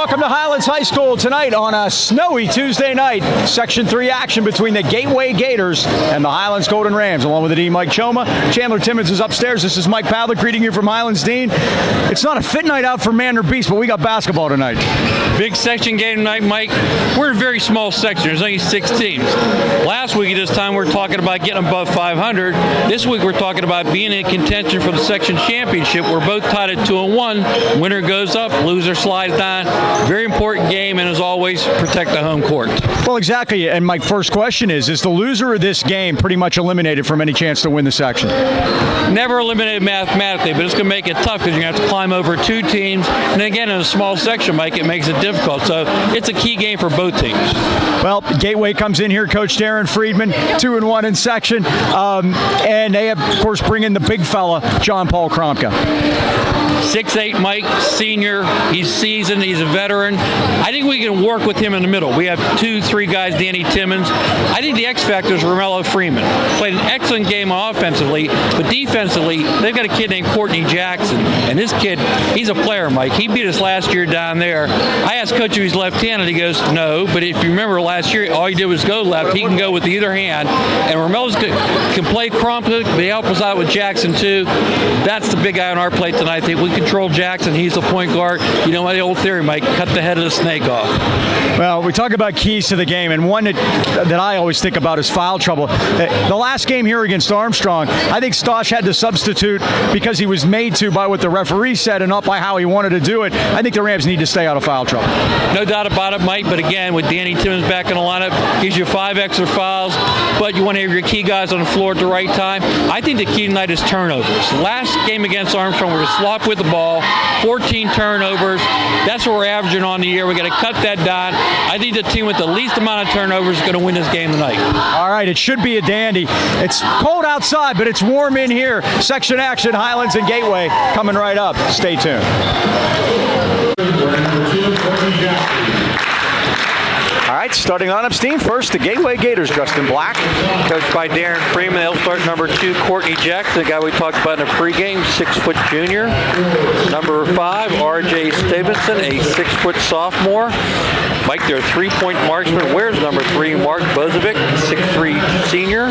welcome to Highlands High School tonight on a snowy Tuesday night. Section 3 action between the Gateway Gators and the Highlands Golden Rams, along with the Dean, Mike Choma. Chandler Timmons is upstairs. This is Mike Pavlik greeting you from Highlands. Dean, it's not a fit night out for man or beast, but we got basketball tonight. Big section game tonight, Mike. We're in a very small section. There's only 6 teams. Last week at this time, we were talking about getting above 500. This week, we're talking about being in contention for the section championship. We're both tied at 2-1. Winner goes up, loser slides down. Very important game, and as always, protect the home court. Well, exactly. And my first question is the loser of this game pretty much eliminated from any chance to win the section? Never eliminated mathematically, but it's going to make it tough because you're going to have to climb over 2 teams. And again, in a small section, Mike, it makes it difficult. So it's a key game for both teams. Well, Gateway comes in here, Coach Darren Friedman, 2-1 in section. And they, of course, bring in the big fella, John Paul Kromka. 6'8", Mike, senior. He's seasoned. He's a veteran. I think we can work with him in the middle. We have 2-3 guys, Danny Timmons. I think the X factor is Romello Freeman. Played an excellent game offensively, but defensively, they've got a kid named Courtney Jackson. And this kid, he's a player, Mike. He beat us last year down there. I asked Coach if he's left-handed. He goes, no. But if you remember last year, all he did was go left. He can go with either hand. And Romello's can play Kromka, but he helps us out with Jackson, too. That's the big guy on our plate tonight. I think we control Jackson. He's the point guard. You know my old theory, Mike, cut the head of the snake off. Well, we talk about keys to the game, and one that I always think about is foul trouble. The last game here against Armstrong, I think Stosh had to substitute because he was made to by what the referee said and not by how he wanted to do it. I think the Rams need to stay out of foul trouble. No doubt about it, Mike, but again, with Danny Timmons back in the lineup, gives you 5 extra fouls, but you want to have your key guys on the floor at the right time. I think the key tonight is turnovers. Last game against Armstrong, we were sloppy with the ball, 14 turnovers. That's what we're averaging on the year. We got to cut that down. I think the team with the least amount of turnovers is going to win this game tonight. All right, it should be a dandy. It's cold outside, but it's warm in here. Section action, Highlands and Gateway coming right up. Stay tuned. All right, starting lineups, team. First, the Gateway Gators dressed in black. Coached by Darren Freeman. They'll start number 2, Courtney Jackson, the guy we talked about in the pregame, 6-foot junior. Number 5, R.J. Stevenson, a 6-foot sophomore. Mike, their 3-point marksman. Where's number 3, Mark Bozovic, 6'3" senior.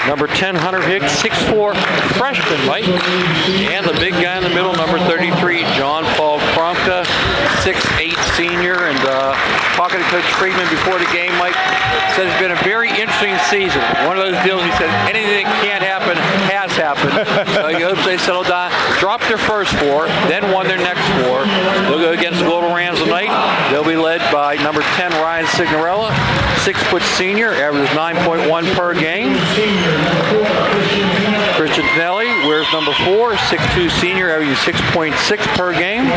Number 10, Hunter Hicks, 6'4", freshman, Mike. And the big guy in the middle, number 33, John Paul Kromka, 6'8", senior. And talking to Coach Friedman before the game, Mike, said it's been a very interesting season. One of those deals, he said, anything that can't happen has happened. So he hopes they settle down, drop their first 4, then won their next 4. They'll go against the Golden Rams tonight. They'll be led by number 10, Ryan Signorella, 6-foot senior, averages 9.1 per game. Christian Tinelli wears number 4, 6'2" senior, averages 6.6 per game.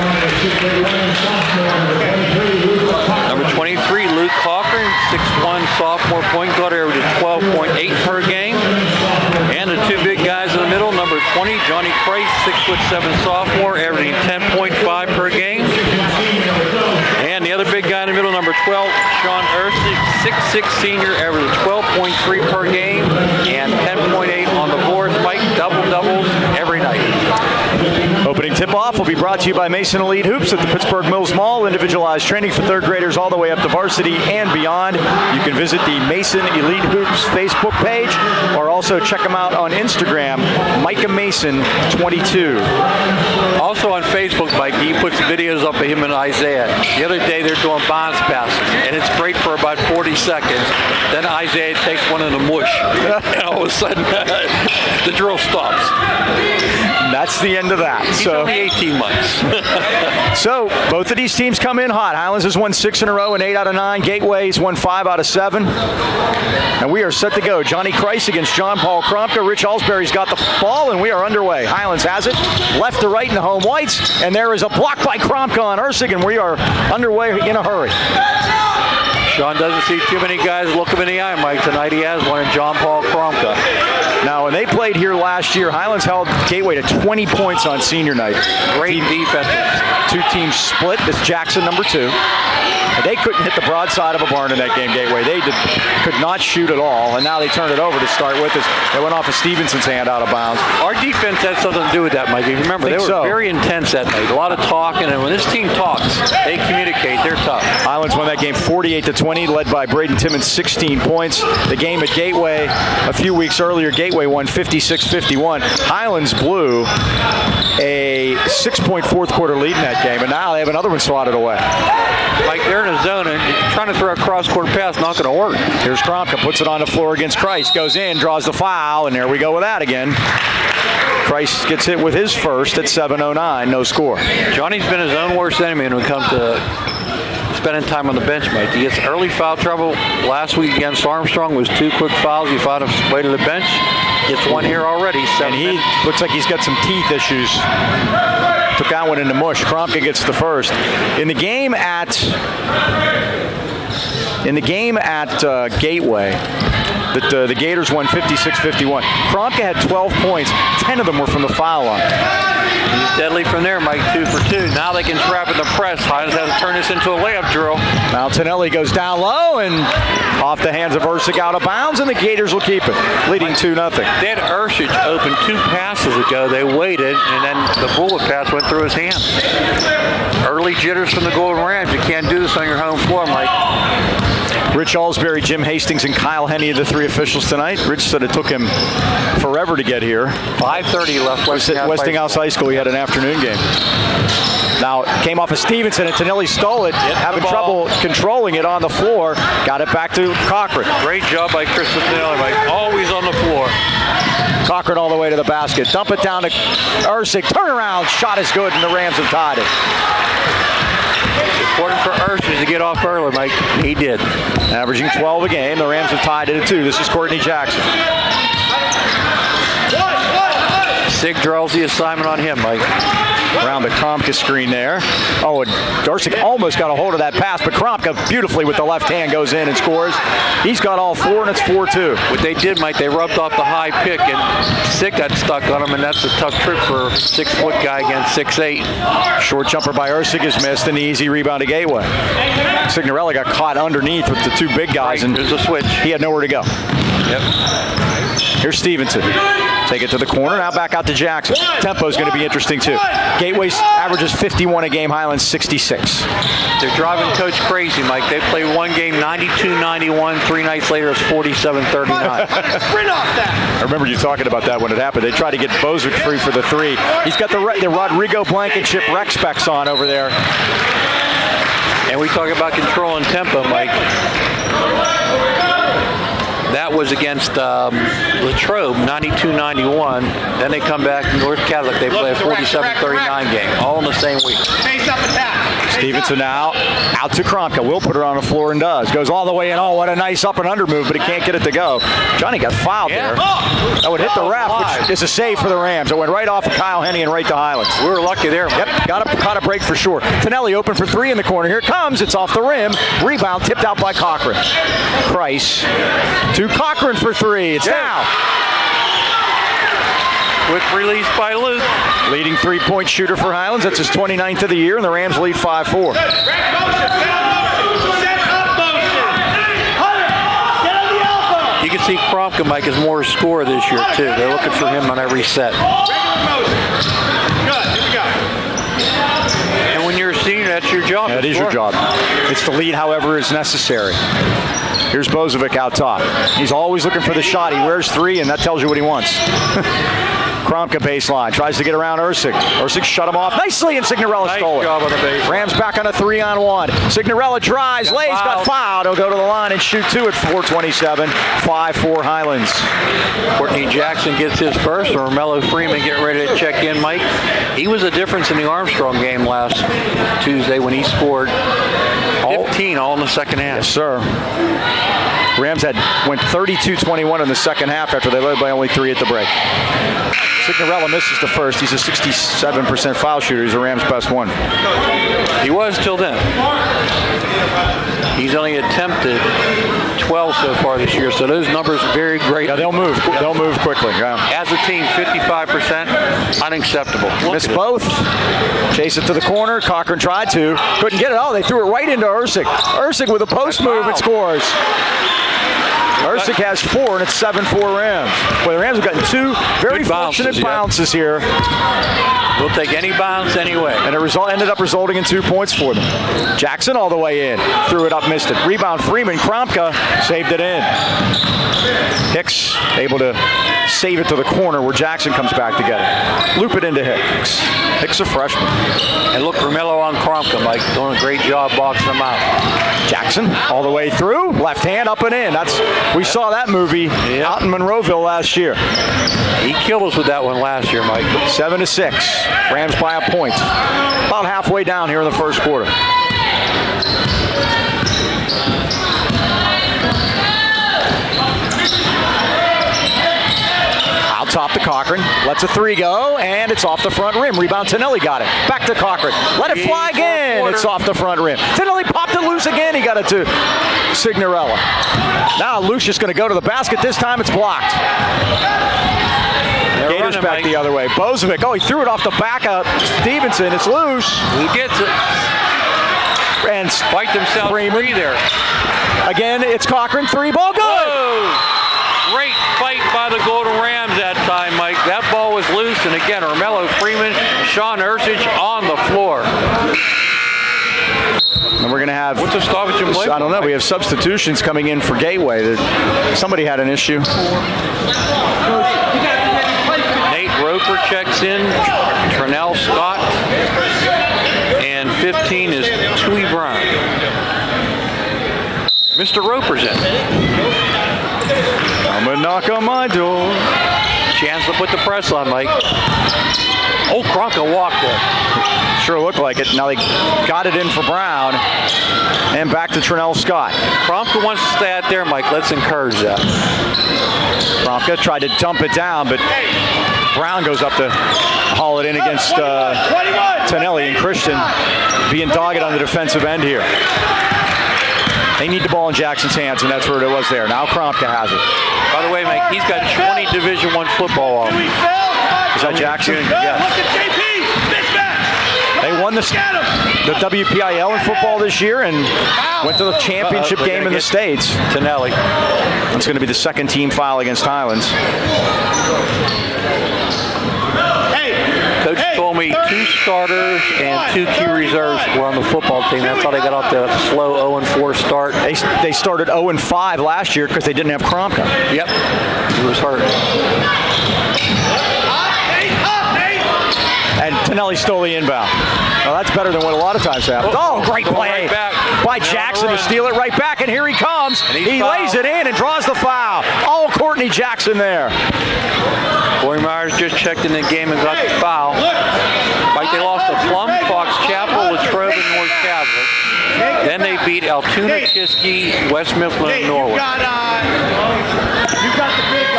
Number 23, Luke Cochran, 6'1" sophomore point guard, averages 12.8 per game. And the 2 big guys in the middle, number 20, Johnny Price, 6'7" sophomore, averaging 10.5 per game. And the other big guy in the middle, number 12, Sean Ercik, 6'6" senior, averages 12.3 per game and 10.8 on the boards. Mike, double-doubles every night. Opening tip-off will be brought to you by Mason Elite Hoops at the Pittsburgh Mills Mall. Individualized training for 3rd graders all the way up to varsity and beyond. You can visit the Mason Elite Hoops Facebook page or also check them out on Instagram, Micah Mason 22. Also on Facebook, Mike, he puts videos up of him and Isaiah. The other day they're doing bounce passes, and it's great for about 40 seconds. Then Isaiah takes one in the mush, and all of a sudden the drill stops. That's the end of that. He's only 18 months. So both of these teams come in hot. Highlands has won 6 in a row and 8 out of 9. Gateway's won 5 out of 7. And we are set to go. Johnny Christ against John Paul Kromka. Rich Alsbury's got the ball, and we are underway. Highlands has it, left to right in the home whites, and there is a block by Kromka on Ercik, and we are underway in a hurry. Sean doesn't see too many guys look him in the eye, Mike. Tonight he has one in John Paul Kromka. Now, when they played here last year, Highlands held Gateway to 20 points on senior night. Great defense. 2 teams split. This Jackson, number 2. And they couldn't hit the broadside of a barn in that game, Gateway. They could not shoot at all, and now they turned it over to start with. They went off of Stevenson's hand out of bounds. Our defense defense had something to do with that, Mike. If you remember, they were very intense that night. A lot of talking, and when this team talks, they communicate. They're tough. Highlands won that game 48-20, led by Braden Timmons, 16 points. The game at Gateway a few weeks earlier, Gateway won 56-51. Highlands blew a 6-point fourth quarter lead in that game, and now they have another one swatted away. Like they're in a zone and trying to throw a cross-court pass, not going to work. Here's Kromka, puts it on the floor against Christ, goes in, draws the foul, and there we go with that again. Christ gets hit with his first at 7:09, no score. Johnny's been his own worst enemy when it comes to spending time on the bench, Mike. He gets early foul trouble. Last week against Armstrong was 2 quick fouls. He found his way to the bench. Gets one here already. And he looks like he's got some teeth issues. Took that one in the mush. Kromka gets the first. In the game at Gateway, the Gators won 56-51. Kromka had 12 points. 10 of them were from the foul line. He's deadly from there, Mike, 2 for 2. Now they can trap in the press. Highlands has to turn this into a layup drill. Now Tonelli goes down low and off the hands of Ursig out of bounds, and the Gators will keep it, leading 2-0. They had Ursig open 2 passes ago. They waited, and then the bullet pass went through his hands. Early jitters from the Golden Rams. You can't do this on your home floor, Mike. Rich Alsbury, Jim Hastings, and Kyle Henney are the 3 officials tonight. Rich said it took him forever to get here. 5:30 left. Westinghouse High School. He had an afternoon game. Now, came off of Stevenson, and Tonelli stole it, having trouble controlling it on the floor. Got it back to Cochran. Great job by Chris Tonelli, Mike. Always on the floor. Cochran all the way to the basket. Dump it down to Ursig. Turnaround. Shot is good, and the Rams have tied it. It's important for Ursig to get off early, Mike. He did. Averaging 12 a game. The Rams have tied it at 2. This is Courtney Jackson. Sig draws the assignment on him, Mike. Around the Kromka screen there. Oh, and Ursig almost got a hold of that pass, but Kromka beautifully with the left hand goes in and scores. He's got all 4, and it's 4-2. What they did, Mike, they rubbed off the high pick, and Sig got stuck on him, and that's a tough trick for a 6-foot guy against 6'8". Short jumper by Ursig is missed, and the easy rebound to Gateway. Signorella got caught underneath with the 2 big guys, and there's a switch. He had nowhere to go. Yep. Here's Stevenson. Take it to the corner, now back out to Jackson. Tempo's going to be interesting, too. Gateway averages 51 a game, Highlands 66. They're driving Coach crazy, Mike. They played one game 92-91. 3 nights later, it's 47-39. I remember you talking about that when it happened. They tried to get Bozic free for the 3. He's got the Rodrigo Blankenship rec specs on over there. And we talk about control and tempo, Mike. That was against Latrobe, 92-91. Then they come back to North Catholic. They play a 47-39 game, all in the same week. Stevenson now out to Kromka. Will put it on the floor and does. Goes all the way in. Oh, what a nice up and under move, but he can't get it to go. Johnny got fouled there. That would hit the ref, which is a save for the Rams. It went right off of Kyle Henney and right to Highlands. We were lucky there. Yep, caught a break for sure. Tonelli open for 3 in the corner. Here it comes. It's off the rim. Rebound tipped out by Cochran. Price to Cochran for 3. It's now. Quick release by Luke. Leading 3-point shooter for Highlands. That's his 29th of the year, and the Rams lead 5-4. You can see Kromka, Mike, is more a scorer this year, too. They're looking for him on every set. And when you're a senior, that's your job. That is your job. It's to lead however is necessary. Here's Bozovic out top. He's always looking for the shot. He wears 3, and that tells you what he wants. Kromka baseline. Tries to get around Ursig. Ursig shut him off nicely, and Signorella stole it. Nice job on the base. Rams back on a 3-on-1. Signorella drives, lays, got fouled. He'll go to the line and shoot 2 at 4:27. 5-4 Highlands. Courtney Jackson gets his first, and Romello Freeman getting ready to check in, Mike. He was a difference in the Armstrong game last Tuesday when he scored 15 all in the second half. Yes, sir. Rams went 32-21 in the second half after they led by only 3 at the break. Signorella misses the first. He's a 67% foul shooter. He's the Rams' best one. He was till then. He's only attempted 12 so far this year, so those numbers are very great. Yeah, they'll move. They'll move quickly. Yeah. As a team, 55%, unacceptable. Missed both. Chase it to the corner. Cochran tried to. Couldn't get it. Oh, they threw it right into Ursig. Ursig with a post move and scores. Ersic has 4, and it's 7-4 Rams. Well, the Rams have gotten 2 very Good fortunate bounces yeah. here. We'll take any bounce anyway. And it ended up resulting in 2 points for them. Jackson all the way in. Threw it up, missed it. Rebound Freeman. Kromka saved it in. Hicks able to save it to the corner where Jackson comes back to get it. Loop it into Hicks. Hicks a freshman. And look, Romello on Kromka, Mike, doing a great job boxing him out. Jackson all the way through. Left hand up and in. We saw that movie out in Monroeville last year. He killed us with that one last year, Mike. 7-6. Rams by a point. About halfway down here in the first quarter. Out top to Cochran. Lets a 3 go, and it's off the front rim. Rebound, Tonelli got it. Back to Cochran. Let it fly again. It's off the front rim. Tonelli popped it loose again. He got it to Signorella. Now Lucius going to go to the basket. This time it's blocked. Gators back the other way. Bozovic. Oh, he threw it off the back of Stevenson. It's loose. Who gets it? And fight themselves free there. Again, it's Cochran. 3 ball. Good. Whoa. Great fight by the Golden Rams that time, Mike. That ball was loose. And again, Romello, Freeman, Sean Ersic on the floor. And we're going to have... What's the stoppage in play? I don't know. We have substitutions coming in for Gateway. Somebody had an issue. Roper checks in, Turnell Scott, and 15 is Tui Brown. Mr. Roper's in. I'm going to knock on my door. Chance to put the press on, Mike. Oh, Kromka walked there. Sure looked like it. Now they got it in for Brown. And back to Turnell Scott. Kromka wants to stay out there, Mike. Let's encourage that. Kromka tried to dump it down, but Brown goes up to haul it in against Tonelli, and Christian being dogged on the defensive end here. They need the ball in Jackson's hands, and that's where it was there. Now Kromka has it. By the way, Mike, he's got 20 Division I football off. Is that Jackson? Yes. They won the WPIL in football this year and went to the championship game in the States. Tonelli. It's going to be the second team foul against Highlands. Coach told me 2 starters and 2 key reserves were on the football team. That's how they got off the slow 0-4 start. They started 0-5 last year because they didn't have Kromka. Yep, he was hurt. And Tonelli stole the inbound. Well, that's better than what a lot of times happens. Oh, great play by Jackson to steal it right back, and here he comes. He lays it in and draws the foul. Oh, Courtney Jackson there. Corey Myers just checked in the game and got the foul. Like they lost to Plum, Fox Chapel, Latrobe, and North Catholic. Then they beat Altoona, Kiski, West Mifflin, and Norwood.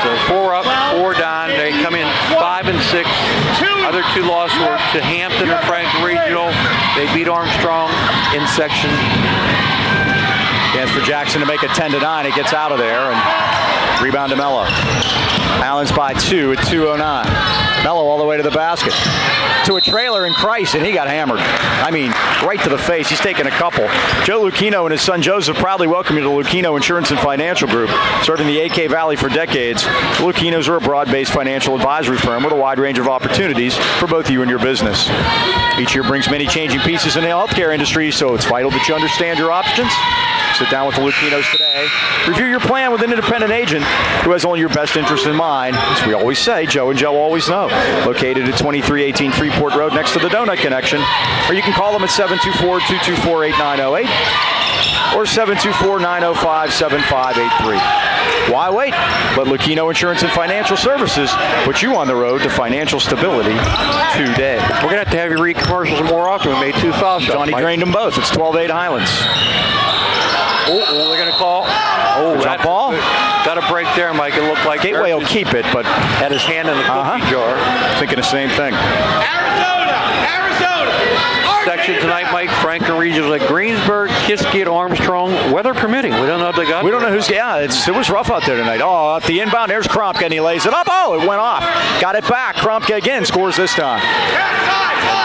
So 4 up, 4 down. They come in 5 and 6. Other 2 losses were to Hampton and Franklin Regional. They beat Armstrong in section. Chance for Jackson to make it 10-9. It gets out of there, and rebound to Mello. Highlands by 2 at 2:09. Mello all the way to the basket. To a trailer in Christ, and he got hammered. I mean, right to the face. He's taken a couple. Joe Lucchino and his son Joseph proudly welcome you to Lucchino Insurance and Financial Group. Serving the AK Valley for decades, the Lucchinos are a broad-based financial advisory firm with a wide range of opportunities for both you and your business. Each year brings many changing pieces in the healthcare industry, so it's vital that you understand your options. Sit down with the Lucchinos today. Review your plan with an independent agent who has only your best interest in mind. As we always say, Joe and Joe always know. Located at 2318 Freeport Road next to the Donut Connection. Or you can call them at 724-224-8908 or 724-905-7583. Why wait? Let Lucchino Insurance and Financial Services put you on the road to financial stability today. We're going to have you read commercials more often. We made 2 foul shots. Johnny drained them both. It's 12-8 Highlands. Oh, they're going to call. Oh, jump ball. Got a break there, Mike. It looked like Gateway will keep it, but had his hand in the cookie jar. Thinking the same thing. Arizona! section tonight, Mike. Franklin Regional at Greensburg, Kiski at Armstrong. Weather permitting. We don't know if they got We don't know who's. Yeah, it was rough out there tonight. Oh, at the inbound, there's Krompke, and he lays it up. Oh, it went off. Got it back. Krompke again scores this time.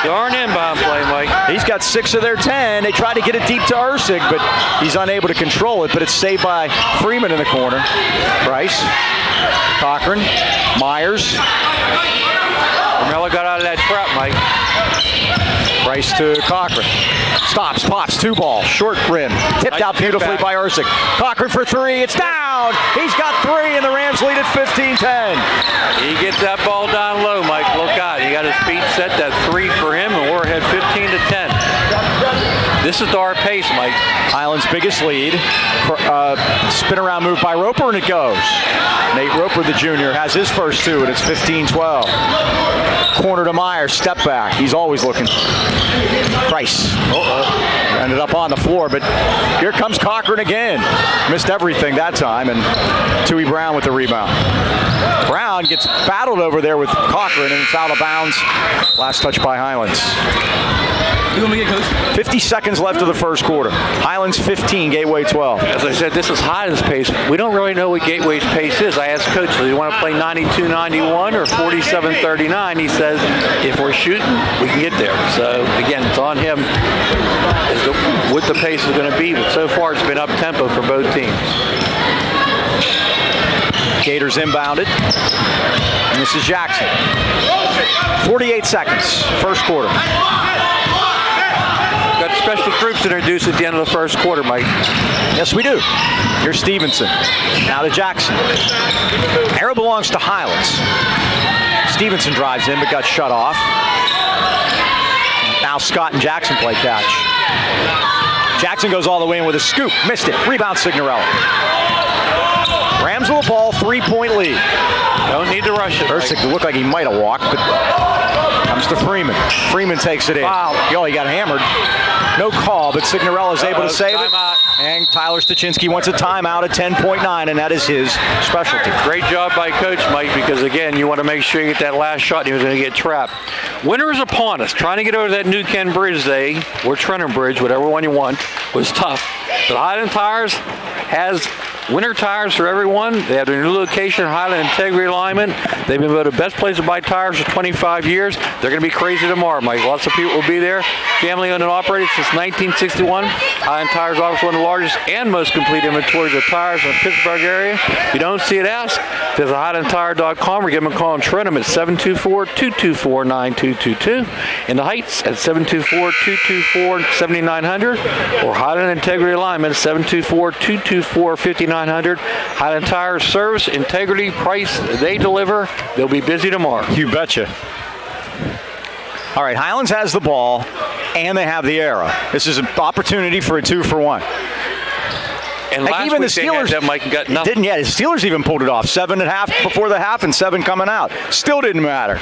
Darn inbound play, Mike. He's got 6 of their 10. They tried to get it deep to Ursig, but he's unable to control it. But it's saved by Freeman in the corner. Price, Cochran, Myers. Miller got out of that trap, Mike. Price to Cochran. Stops, pops, 2 ball, short rim. Tipped out beautifully by Ursig. Cochran for 3, it's down! He's got 3, and the Rams lead at 15-10. He gets that ball down low, Mike. Look out. He got his feet set. That 3 for him, and we're ahead 15-10. This is our pace, Mike. Highlands' biggest lead. Spin around move by Roper, and it goes. Nate Roper, the junior, has his first 2, and it's 15-12. Corner to Myers, step back. He's always looking. Price. Ended up on the floor, but here comes Cochran again. Missed everything that time, and Tui Brown with the rebound. Brown gets battled over there with Cochran, and it's out of bounds. Last touch by Highlands. 50 seconds left of the first quarter. Highlands 15, Gateway 12. As I said, this is Highlands' pace. We don't really know what Gateway's pace is. I asked Coach, do you want to play 92-91 or 47-39? He says, if we're shooting, we can get there. So, again, it's on him as to what the pace is going to be. But so far, it's been up-tempo for both teams. Gators inbounded. And this is Jackson. 48 seconds, first quarter. Got special groups introduced at the end of the first quarter, Mike. Yes, we do. Here's Stevenson. Now to Jackson. Arrow belongs to Highlands. Stevenson drives in, but got shut off. Now Scott and Jackson play catch. Jackson goes all the way in with a scoop. Missed it. Rebound Signorella. Rams with the ball, 3-point lead. Don't need to rush it. Ursig looked like he might have walked, but comes to Freeman. Freeman takes it in. Wow. Oh, he got hammered. No call, but Signorella's able to save it. And Tyler Stachinski wants a timeout at 10.9, and that is his specialty. Great job by Coach Mike, because, again, you want to make sure you get that last shot, and he was going to get trapped. Winter is upon us. Trying to get over that New Ken Bridge day, or Trenton Bridge, whatever one you want, was tough. But Highland Tires has winter tires for everyone. They have their new location, Highland Integrity Alignment. They've been voted best place to buy tires for 25 years. They're going to be crazy tomorrow, Mike. Lots of people will be there. Family owned and operated since 1961. Highland Tires offers one of the largest and most complete inventories of tires in the Pittsburgh area. If you don't see it, ask. Visit HighlandTire.com or give them a call in Trenton at 724-224-9222. In the Heights at 724-224-7900 or Highland Integrity Alignment at 724-224-5900. Highland Tires service, integrity, price, they deliver. They'll be busy tomorrow. You betcha. All right, Highlands has the ball, and they have the arrow. This is an opportunity for a 2-for-1. And like last even week the Steelers they had that, Mike, and got nothing. Didn't yet. The Steelers even pulled it off. 7 at half before the half and 7 coming out. Still didn't matter.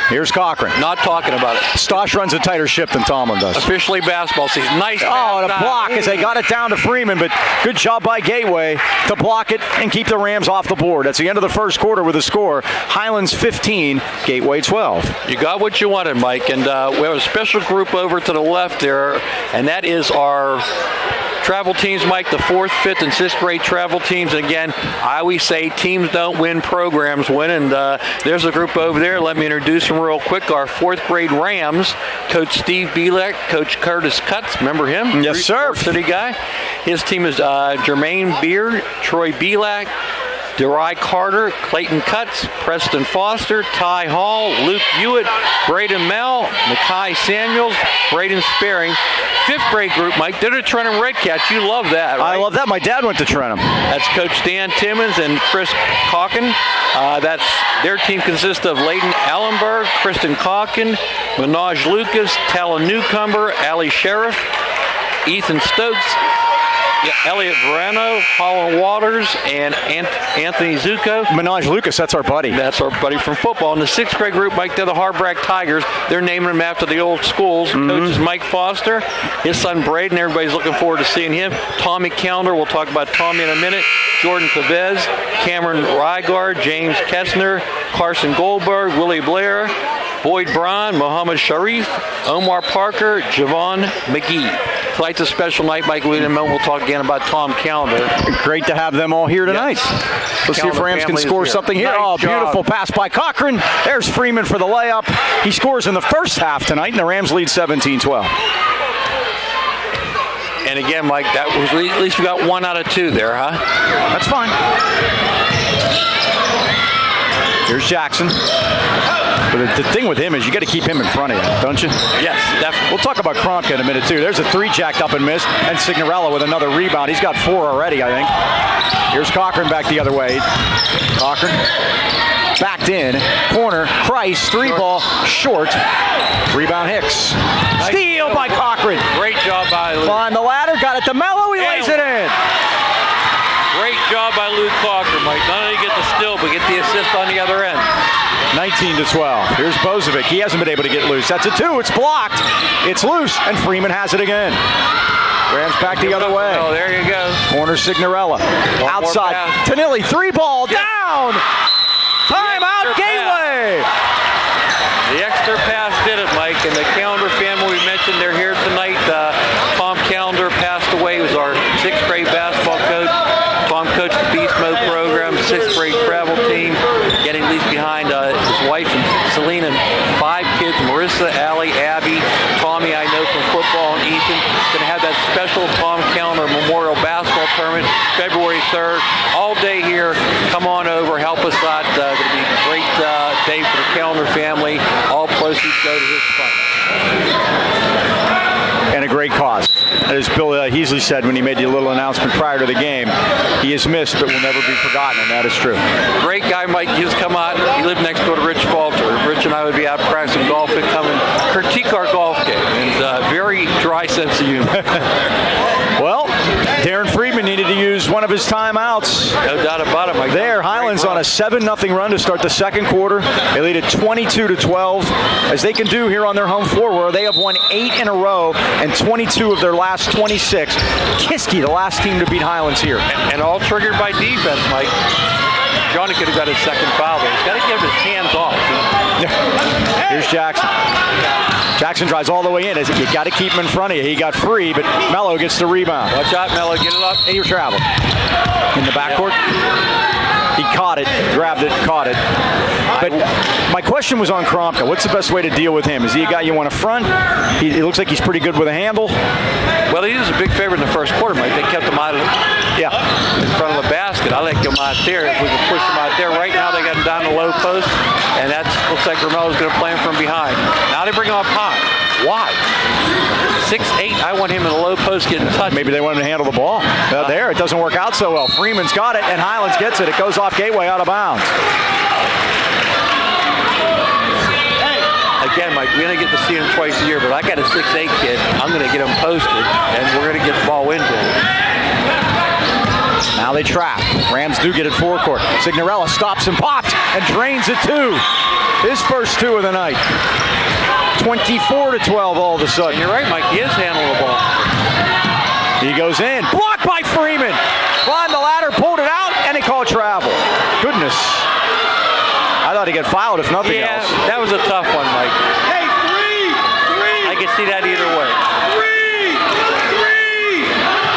Here's Cochran. Not talking about it. Stosh runs a tighter ship than Tomlin does. Officially basketball season. Nice. Oh, and a block as they got it down to Freeman, but good job by Gateway to block it and keep the Rams off the board. That's the end of the first quarter with a score. Highlands 15, Gateway 12. You got what you wanted, Mike, and we have a special group over to the left there, and that is our travel teams, Mike, the 4th, 5th, and 6th grade travel teams. And again, I always say teams don't win, programs win. And there's a group over there. Let me introduce them real quick. Our 4th grade Rams, Coach Steve Bielek, Coach Curtis Cutts. Remember him? Yes, sir. City guy. His team is Jermaine Beard, Troy Bielak, DeRai Carter, Clayton Cutts, Preston Foster, Ty Hall, Luke Hewitt, Braden Mell, Makai Samuels, Braden Sparing. 5th grade group, Mike, they're the Trenton Redcats. You love that, right? I love that. My dad went to Trenton. That's Coach Dan Timmons and Chris Calkin. Their team consists of Layden Ellenberg, Kristen Calkin, Minaj Lucas, Tala Newcomber, Ali Sheriff, Ethan Stokes, Elliot Verano, Holland Waters, and Anthony Zuko. Minaj Lucas, that's our buddy. That's our buddy from football. In the 6th grade group, Mike, they're the Hardbrack Tigers. They're naming them after the old schools. Coach is Mike Foster, his son Braden. Everybody's looking forward to seeing him. Tommy Calendar, we'll talk about Tommy in a minute. Jordan Cavez, Cameron Rygard, James Kessner, Carson Goldberg, Willie Blair, Boyd Braun, Mohammed Sharif, Omar Parker, Javon McGee. Tonight's a special night, Mike. In a moment, we'll talk again about Tom Callender. Great to have them all here tonight. Yes. Let's see if Rams can score something here. Nice Beautiful pass by Cochran. There's Freeman for the layup. He scores in the first half tonight, and the Rams lead 17-12. And again, Mike, that was at least we got 1 out of 2 there, huh? That's fine. Here's Jackson. But the thing with him is you got to keep him in front of you, don't you? Yes, definitely. We'll talk about Kronka in a minute, too. There's a 3 jacked up and missed, and Signorella with another rebound. He's got 4 already, I think. Here's Cochran back the other way. Cochran backed in. Corner. Christ. 3-ball. Short. Rebound Hicks. Nice. Steal by Cochran. Great job by Luke. Climb the ladder. Got it to Mello. He lays it in. Great job by Luke Cochran, Mike. Not only get the steal, but get the assist on the other end. 19-12. Here's Bozovic. He hasn't been able to get loose. That's a 2. It's blocked. It's loose, and Freeman has it again. Rams back the other way. Oh, there you go. Corner Signorella. Outside. Tanilli. 3-ball. Down. Timeout. Gateway. The extra pass did it, Mike. And the Callender family, we mentioned they're here tonight. Tom Callender passed away. He was our 6th grade basketball coach. Tom coached the Beast Mode program, 6th grade travel team, getting least behind his wife and Selena and 5 kids, Marissa, Allie, Abby, Tommy I know from football, and Ethan. Going to have that special Tom Callender Memorial Basketball Tournament, February 3rd. All day here. Come on over, help us out. Going to be a great day for the Callender family. All proceeds go to his fund. And a great cause. As Bill Heasley said when he made the little announcement prior to the game, he is missed but will never be forgotten, and that is true. Great guy, Mike. He just come out. He lived next door to Rich Falter. Rich and I would be out practicing golf and come and critique our golf game. And very dry sense of humor. Well, Darren Friedman needed to use one of his timeouts. No doubt about it, Mike. There, Highlands on a 7-0 run to start the second quarter. They lead it 22-12, as they can do here on their home floor, where they have won 8 in a row and 22 of their last 26. Kiski, the last team to beat Highlands here. And all triggered by defense, Mike. Johnny could have got his second foul there. He's got to get his hands off. Here's Jackson. Jackson drives all the way in. You got to keep him in front of you. He got free, but Mello gets the rebound. Watch out, Mello. Get it up. And you're traveling. In the backcourt. He caught it, grabbed it, caught it. But my question was on Kronka. What's the best way to deal with him? Is he a guy you want to front? He looks like he's pretty good with a handle. Well, he was a big favorite in the first quarter, Mike. They kept him out of in front of the basket. I like him out there. If we can push him out there. Right now they got him down the low post, and that looks like Romelo's going to play him from behind. Now they bring him up high. Why? 6'8", I want him in the low post getting touched. Maybe they want him to handle the ball. There, it doesn't work out so well. Freeman's got it, and Highlands gets it. It goes off Gateway out of bounds. Again, Mike, we only get to see him twice a year, but I got a 6'8" kid. I'm going to get him posted, and we're going to get the ball into him. Now they trap. Rams do get it forecourt. Signorella stops and pops and drains it too. His first 2 of the night. 24-12 all of a sudden. And you're right, Mike. He is handling the ball. He goes in. Blocked by Freeman. Climbed the ladder, pulled it out, and he called travel. Goodness. I thought he'd get fouled if nothing else. Yeah, that was a tough one, Mike. Hey, three! I can see that either way.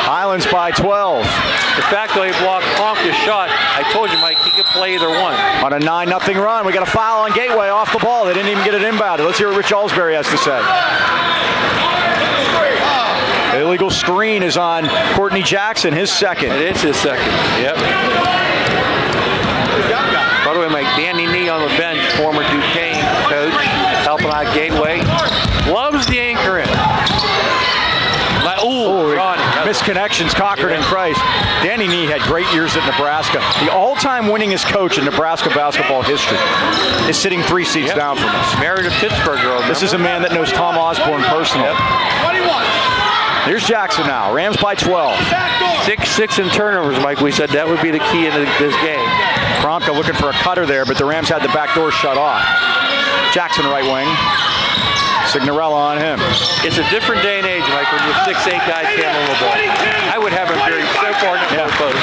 Highlands by 12. The fact that he blocked Kronka's shot, I told you, Mike, he could play either one. On a 9-0 run, we got a foul on Gateway off the ball. They didn't even get it inbounded. Let's hear what Rich Alsbury has to say. The illegal screen is on Courtney Jackson, his second. It is his second. Yep. By the way, Mike, Danny Nee on the bench, former Duquesne coach, helping out Gateway. Loves the anchor in. Misconnections, Cochran and Christ. Danny Nee had great years at Nebraska. The all-time winningest coach in Nebraska basketball history is sitting 3 seats down from us. Married a Pittsburgh girl. This is a man that knows Tom Osborne personally. Here's Jackson now. Rams by 12. 6 in turnovers, Mike. We said that would be the key in this game. Kronka looking for a cutter there, but the Rams had the back door shut off. Jackson right wing. Signorella on him. It's a different day and age, Mike, when you're 6'8" guys handling the ball. I would have him buried so far in the post.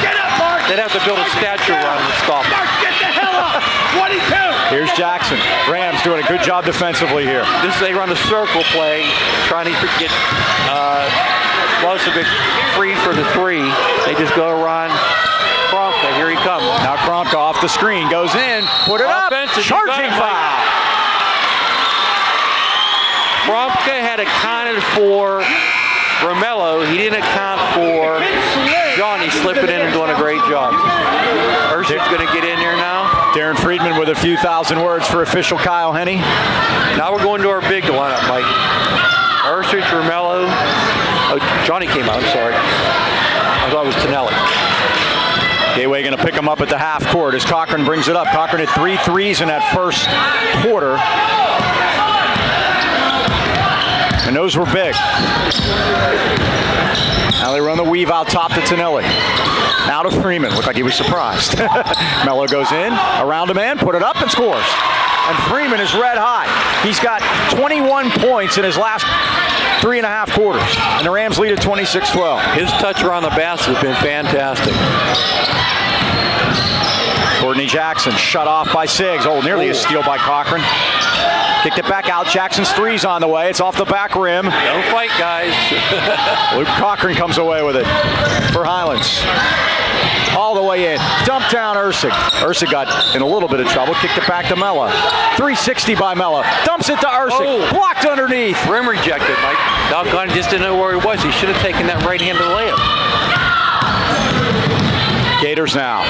They'd have to build a statue around him to stop him. Get the hell up! 22! Here's Jackson. Rams doing a good job defensively here. They run a circle play, trying to get Lozovic free for the three. They just go around Kromka. Here he comes. Now Kromka off the screen, goes in, put it up, charging foul. Kromka had accounted for Romello. He didn't account for Johnny slipping in and doing a great job. Ursic's going to get in here now. Darren Friedman with a few thousand words for official Kyle Henney. Now we're going to our big lineup, Mike. Ursic, Romello. Oh, Johnny came out, I'm sorry. I thought it was Tonelli. Gateway going to pick him up at the half court as Cochran brings it up. Cochran had 3 threes in that first quarter. And those were big. Now they run the weave out top to Tonelli. Now to Freeman. Looked like he was surprised. Mello goes in, around a man, put it up and scores. And Freeman is red hot. He's got 21 points in his last 3.5 quarters. And the Rams lead at 26-12. His touch around the basket has been fantastic. Courtney Jackson shut off by Siggs. Oh, nearly a steal by Cochran. Kicked it back out. Jackson's three's on the way. It's off the back rim. Don't fight, guys. Luke Cochran comes away with it for Highlands. All the way in. Dump down Ursig. Ursig got in a little bit of trouble. Kicked it back to Mella. 360 by Mella. Dumps it to Ursig. Oh. Blocked underneath. Rim rejected, Mike. Doggone just didn't know where he was. He should have taken that right-handed layup. Gators now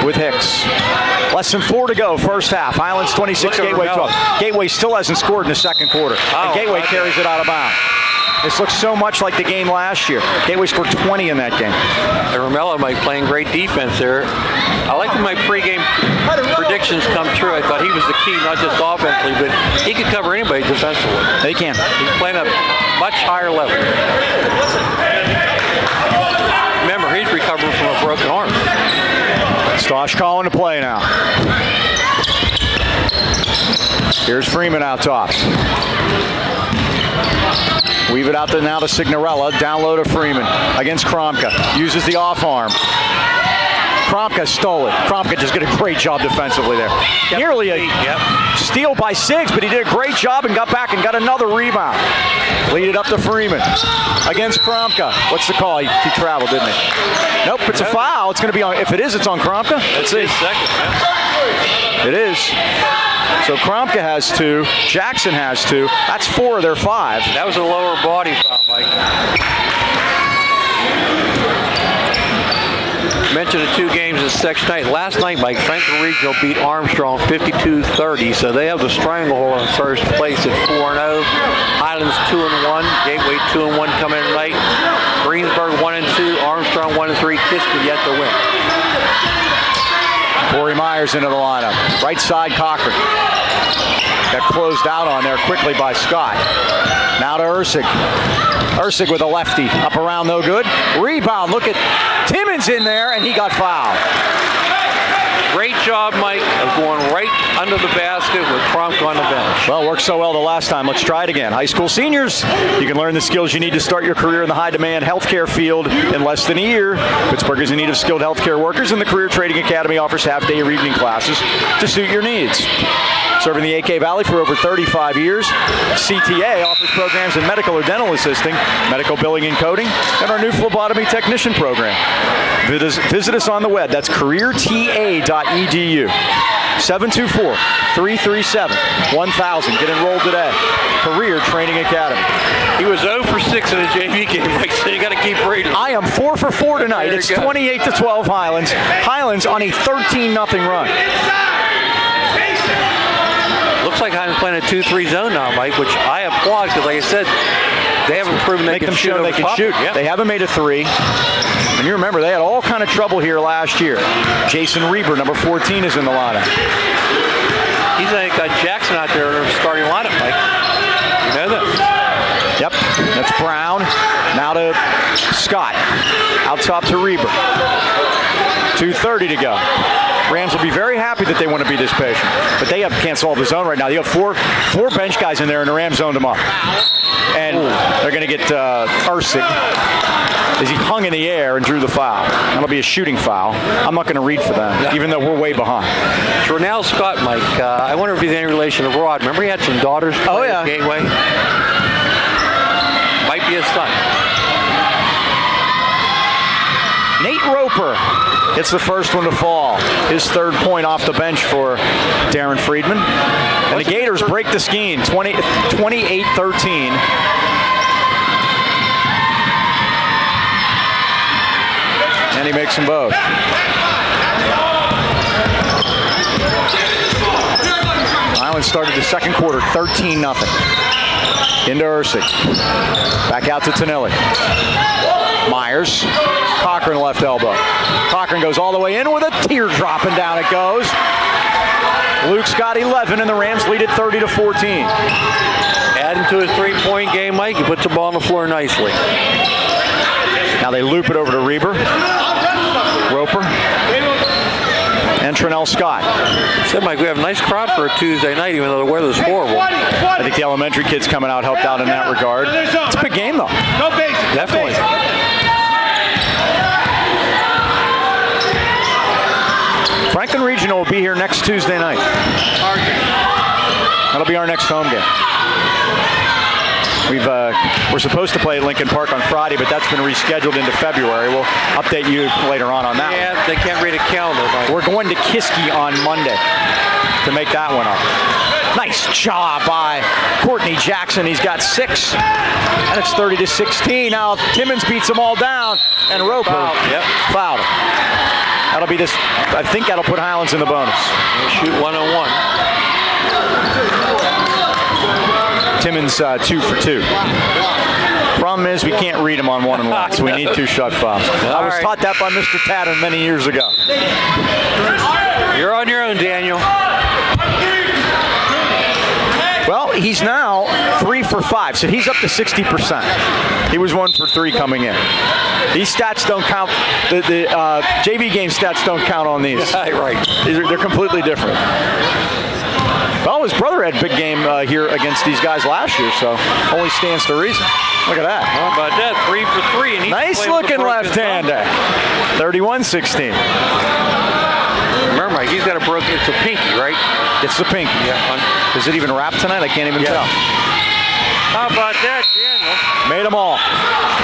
with Hicks. Less than 4 to go, first half. Highlands 26, Gateway 12. Gateway still hasn't scored in the second quarter. And Gateway carries it out of bounds. This looks so much like the game last year. Gateway scored 20 in that game. And Romello, Mike, playing great defense there. I like when my pregame predictions come true. I thought he was the key, not just offensively, but he could cover anybody defensively. They can. He's playing at a much higher level. Remember, he's recovering from a broken arm. Stosh calling to play now. Here's Freeman out top. Weave it out now to Signorella. Down low to Freeman against Kromka. Uses the off arm. Kromka stole it. Kromka just did a great job defensively there. Nearly a steal by Siggs, but he did a great job and got back and got another rebound. Lead it up to Freeman against Kromka. What's the call? He traveled, didn't he? Nope, it's a foul. It's going to be on. If it is, it's on Kromka. Let's see. Second, It is. So Kromka has 2. Jackson has 2. That's 4 of their 5. That was a lower body foul, Mike. Mentioned the 2 games in section night. Last night, Mike, Franklin Regional beat Armstrong 52-30, so they have the stranglehold in first place at 4-0. Highlands 2-1, Gateway 2-1 coming in tonight. Greensburg 1-2, Armstrong 1-3. Kiska yet to win. Corey Myers into the lineup. Right side, Cochran. Got closed out on there quickly by Scott. Now to Ursig. Ursig with a lefty. Up around, no good. Rebound. Look at Timmons in there, and he got fouled. Great job, Mike, of going right under the basket with Kromka on the bench. Well, worked so well the last time. Let's try it again. High school seniors, you can learn the skills you need to start your career in the high-demand healthcare field in less than a year. Pittsburgh is in need of skilled healthcare workers, and the Career Trading Academy offers half-day or evening classes to suit your needs. Serving the AK Valley for over 35 years, CTA offers programs in medical or dental assisting, medical billing and coding, and our new phlebotomy technician program. Visit us on the web. That's careerta.edu. 724-337-1000. Get enrolled today. Career Training Academy. He was 0 for 6 in his JV game, Mike, so you got to keep reading. I am 4 for 4 tonight. It's 28-12 Highlands. Highlands on a 13-0 run. Looks like Highlands playing a 2-3 zone now, Mike, which I applaud because, like I said, they haven't proven they can shoot. They can shoot. Yep. They haven't made a 3. And you remember, they had all kind of trouble here last year. Jason Reber, number 14, is in the lineup. He's got Jackson out there in the starting lineup, Mike. You know that? Yep, that's Brown. Now to Scott. Out top to Reber. 2:30 to go. Rams will be very happy that they want to be this patient, but they can't solve the zone right now. You have four bench guys in there, and the Rams zoned them up, and they're going to get Ursig as he hung in the air and drew the foul. That'll be a shooting foul. I'm not going to read for them, even though we're way behind. Jornell Scott, Mike. I wonder if he's any relation to Rod. Remember he had some daughters play at Gateway? Might be his son. Nate Roper hits the first one to fall. His third point off the bench for Darren Friedman. And the Gators break the scheme, 28-13. And he makes them both. Highlands started the second quarter 13-0. Into Ursig. Back out to Tonelli. Myers. Cochran left elbow. Cochran goes all the way in with a teardrop, and down it goes. Luke's got 11, and the Rams lead it 30-14. Adding to his three-point game, Mike. He puts the ball on the floor nicely. Now they loop it over to Roper, and Trinell Scott. Said Mike, we have a nice crowd for a Tuesday night, even though the weather's horrible. I think the elementary kids coming out helped out in that regard. It's a big game, though. Definitely. Franklin Regional will be here next Tuesday night. That'll be our next home game. We're supposed to play at Lincoln Park on Friday, but that's been rescheduled into February. We'll update you later on that one. Yeah, they can't read a calendar, Mike. We're going to Kiski on Monday to make that one up. Nice job by Courtney Jackson. He's got 6, and it's 30-16. Now Timmons beats them all down, and Roper fouled him. That'll be this. I think that'll put Highlands in the bonus. We'll shoot 1-on-1. Timmons 2 for 2. Problem is we can't read them on 1-on-1, so we need 2 shot fouls. I was taught that by Mr. Tatum many years ago. You're on your own, Daniel. Well, he's now 3 for 5, so he's up to 60%. He was 1 for 3 coming in. These stats don't count. The JV game stats don't count on these. Right. They're completely different. Well, his brother had a big game here against these guys last year, so only stands to reason. Look at that. How about that? 3 for 3. And nice looking left-hander. 31-16. Remember, Mike, he's got a broken. It's a pinky, right? It's the pinky. Yeah. Is it even wrapped tonight? I can't even tell. How about that, Daniel? Made them all.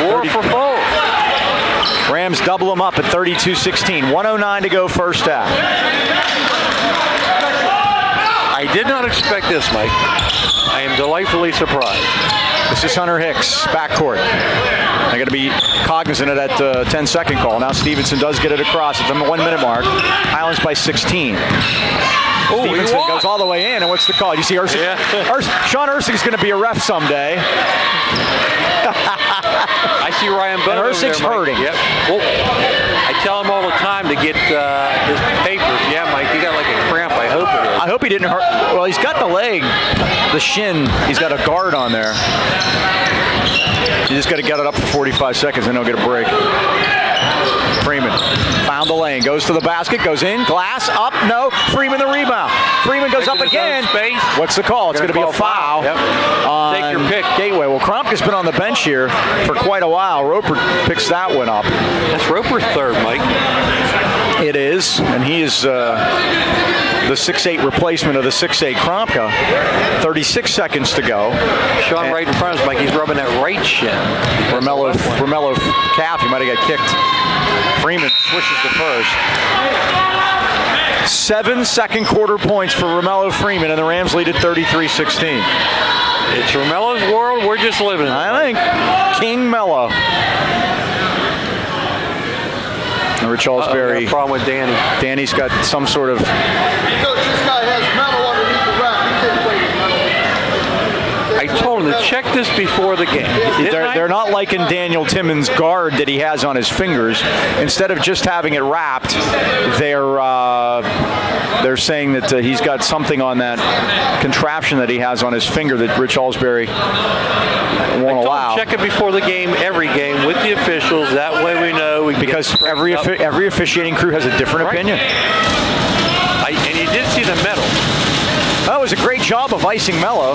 4 for 4. Rams double them up at 32-16. 1:09 to go first half. I did not expect this, Mike. I am delightfully surprised. This is Hunter Hicks, backcourt. They're going to be cognizant of that 10-second call. Now Stevenson does get it across at the 1-minute mark. Highlands by 16. Stevenson goes all the way in, and what's the call? You see Ursig? Yeah. Sean Ursig's going to be a ref someday. I see Ryan Bowden. And Ursig's hurting. Yep. Well, I tell him all the time to get his papers. Yeah, Mike, he got like a cramp. I hope it is. I hope he didn't hurt. Well, he's got the leg, the shin. He's got a guard on there. You just got to get it up for 45 seconds, and he'll get a break. Freeman found the lane, goes to the basket, goes in, glass, up, no. Freeman the rebound. Freeman goes up again. What's the call? It's going to be a foul. Yep. Take your pick. Gateway. Well, Krompka's been on the bench here for quite a while. Roper picks that one up. That's Roper's third, Mike. It is, and he is the 6'8 replacement of the 6'8 Krompka. 36 seconds to go. Sean right in front of us, Mike. He's rubbing that right shin. Romello calf. He might have got kicked. Freeman switches to first. 7 second quarter points for Romello Freeman, and the Rams lead at 33-16. It's Romello's world. We're just living in it. I think King Mello. Rich Alsbury. Problem with Danny. Danny's got some sort of. Coach, this guy has metal underneath the rack. I told him to checked this before the game. They're not liking Daniel Timmons' guard that he has on his fingers. Instead of just having it wrapped, they're saying that he's got something on that contraption that he has on his finger that Rich Alsbury won't allow. Check it before the game, every game, with the officials. That way we know. Because every officiating crew has a different opinion. And you did see the medal. That was a great job of icing Mello.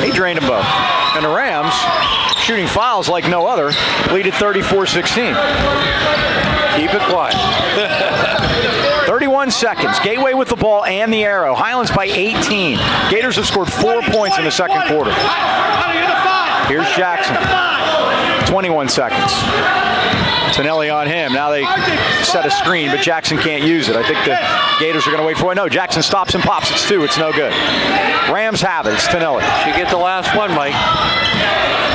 He drained them both. And the Rams, shooting fouls like no other, lead at 34-16. Keep it quiet. 31 seconds. Gateway with the ball and the arrow. Highlands by 18. Gators have scored 4 points in the second quarter. Here's Jackson. 21 seconds. Tonelli on him. Now they set a screen, but Jackson can't use it. I think the Gators are going to wait for it. No, Jackson stops and pops. It's 2. It's no good. Rams have it. It's Tonelli. Should get the last one, Mike.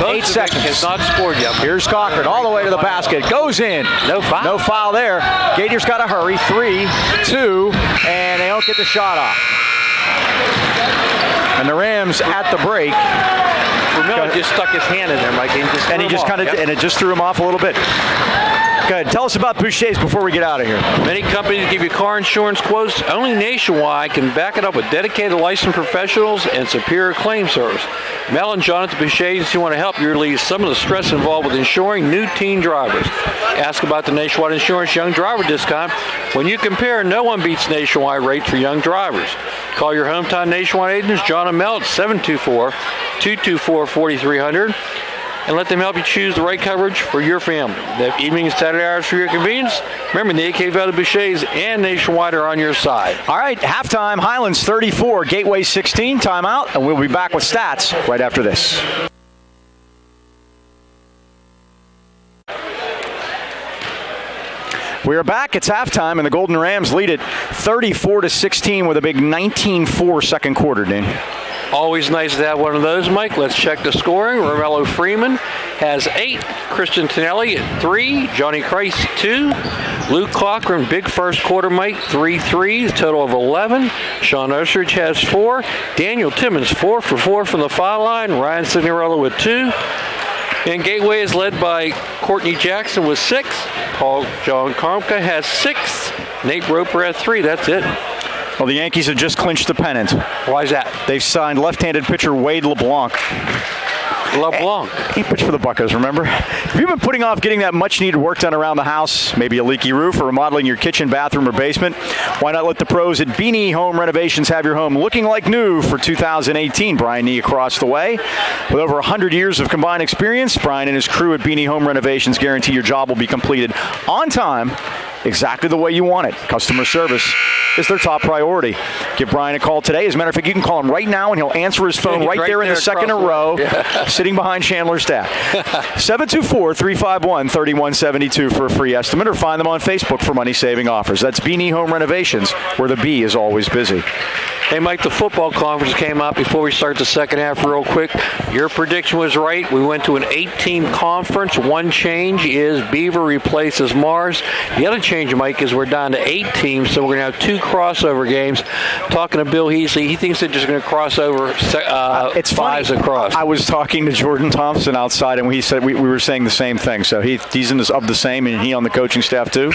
8 seconds. It's not scored yet. Here's Cochran all the way to the basket. Goes in. No foul. No foul there. Gators got to hurry. 3, 2, and they don't get the shot off. And the Rams at the break. Miller just stuck his hand in there, Mike, and it just threw him off a little bit. Go ahead. Tell us about Boucher's before we get out of here. Many companies give you car insurance quotes. Only Nationwide can back it up with dedicated licensed professionals and superior claim service. Mel and Jonathan Boucher's who want to help you relieve some of the stress involved with insuring new teen drivers. Ask about the Nationwide Insurance Young Driver Discount. When you compare, no one beats Nationwide rates for young drivers. Call your hometown Nationwide agents, John and Mel, at 724-224-4300. And let them help you choose the right coverage for your family. They have evening and Saturday hours for your convenience. Remember, the AK Valley Boucher's and Nationwide are on your side. All right, halftime, Highlands 34, Gateway 16, timeout, and we'll be back with stats right after this. We are back. It's halftime, and the Golden Rams lead it 34-16 with a big 19-4 second quarter, Dan. Always nice to have one of those, Mike. Let's check the scoring. Romello Freeman has 8. Christian Tonelli at 3. Johnny Christ 2. Luke Cochran, big first quarter, Mike, 3 threes, total of 11. Sean Ostrich has 4. Daniel Timmons 4 for 4 from the foul line. Ryan Signorello with 2. And Gateway is led by Courtney Jackson with 6. Paul John Kromka has 6. Nate Roper has 3. That's it. Well, the Yankees have just clinched the pennant. Why is that? They've signed left-handed pitcher Wade LeBlanc. He pitched for the Buccos, remember? Have you been putting off getting that much-needed work done around the house, maybe a leaky roof or remodeling your kitchen, bathroom, or basement? Why not let the pros at Beanie Home Renovations have your home looking like new for 2018? Brian Nee across the way. With over 100 years of combined experience, Brian and his crew at Beanie Home Renovations guarantee your job will be completed on time, exactly the way you want it. Customer service is their top priority. Give Brian a call today. As a matter of fact, you can call him right now and he'll answer his phone right there in the second row, sitting behind Chandler's dad. 724-351-3172 for a free estimate, or find them on Facebook for money-saving offers. That's Beanie Home Renovations, where the bee is always busy. Hey, Mike, the football conference came out before we start the second half real quick. Your prediction was right. We went to an 8-team conference. One change is Beaver replaces Mars. The other change, Mike, is we're down to 8 teams, so we're going to have 2 crossover games. Talking to Bill Heasley, he thinks they're just going to cross over it's 5s funny. across. I was talking to Jordan Thompson outside, and he said we were saying the same thing. So he's of the same, and he on the coaching staff too.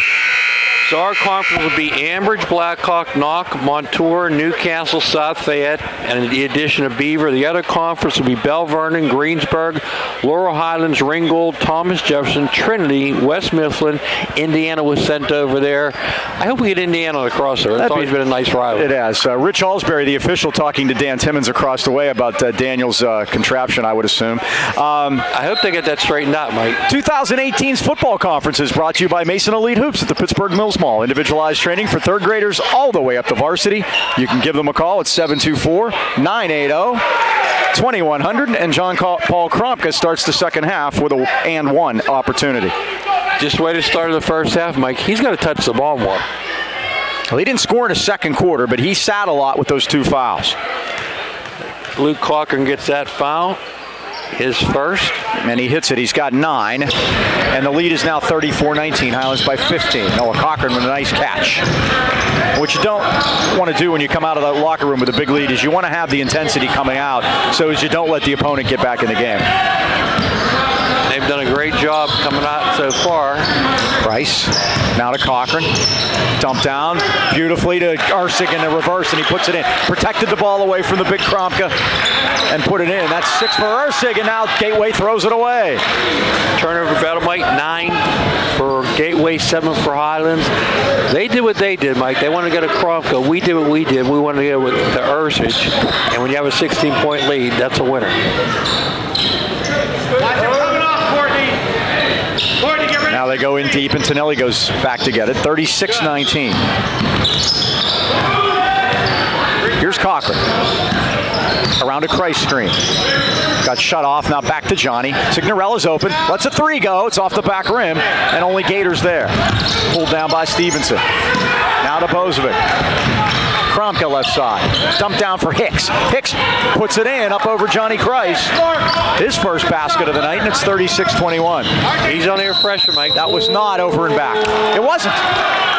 So our conference will be Ambridge, Blackhawk, Knock, Montour, Newcastle, South Fayette, and the addition of Beaver. The other conference will be Bell Vernon, Greensburg, Laurel Highlands, Ringgold, Thomas Jefferson, Trinity, West Mifflin. Indiana was sent over there. I hope we get Indiana on the crossover. It's always been a nice rivalry. It has. Rich Alsbury, the official, talking to Dan Timmons across the way about Daniel's contraption, I would assume. I hope they get that straightened out, Mike. 2018's football conference is brought to you by Mason Elite Hoops at the Pittsburgh Mills Mall. Individualized training for third graders all the way up to varsity. You can give them a call at 724-980-2100. And John Paul Kromka starts the second half with a and one opportunity. Just way to start the first half, Mike. He's got to touch the ball more. Well, he didn't score in the second quarter, but he sat a lot with those 2 fouls. Luke Cochran gets that foul. His first. And he hits it. He's got 9. And the lead is now 34-19. Highlands by 15. Noah Cochran with a nice catch. What you don't want to do when you come out of the locker room with a big lead is you want to have the intensity coming out so as you don't let the opponent get back in the game. They've done a great job coming out so far. Price, now to Cochran. Dump down beautifully to Ursig in the reverse, and he puts it in. Protected the ball away from the big Kromka and put it in. That's 6 for Ursig, and now Gateway throws it away. Turnover battle, Mike. 9 for Gateway, 7 for Highlands. They did what they did, Mike. They wanted to go to Kromka. We did what we did. We wanted to go with the Ursig. And when you have a 16-point lead, that's a winner. Now they go in deep, and Tonelli goes back to get it. 36-19. Here's Cochran. Around a Christ screen. Got shut off, now back to Johnny. Signorella's open, lets a 3 go. It's off the back rim, and only Gators there. Pulled down by Stevenson. Now to Bozovic. Kromka left side. Dump down for Hicks. Hicks puts it in up over Johnny Christ. His first basket of the night, and it's 36-21. He's on here fresher, Mike. That was not over and back. It wasn't.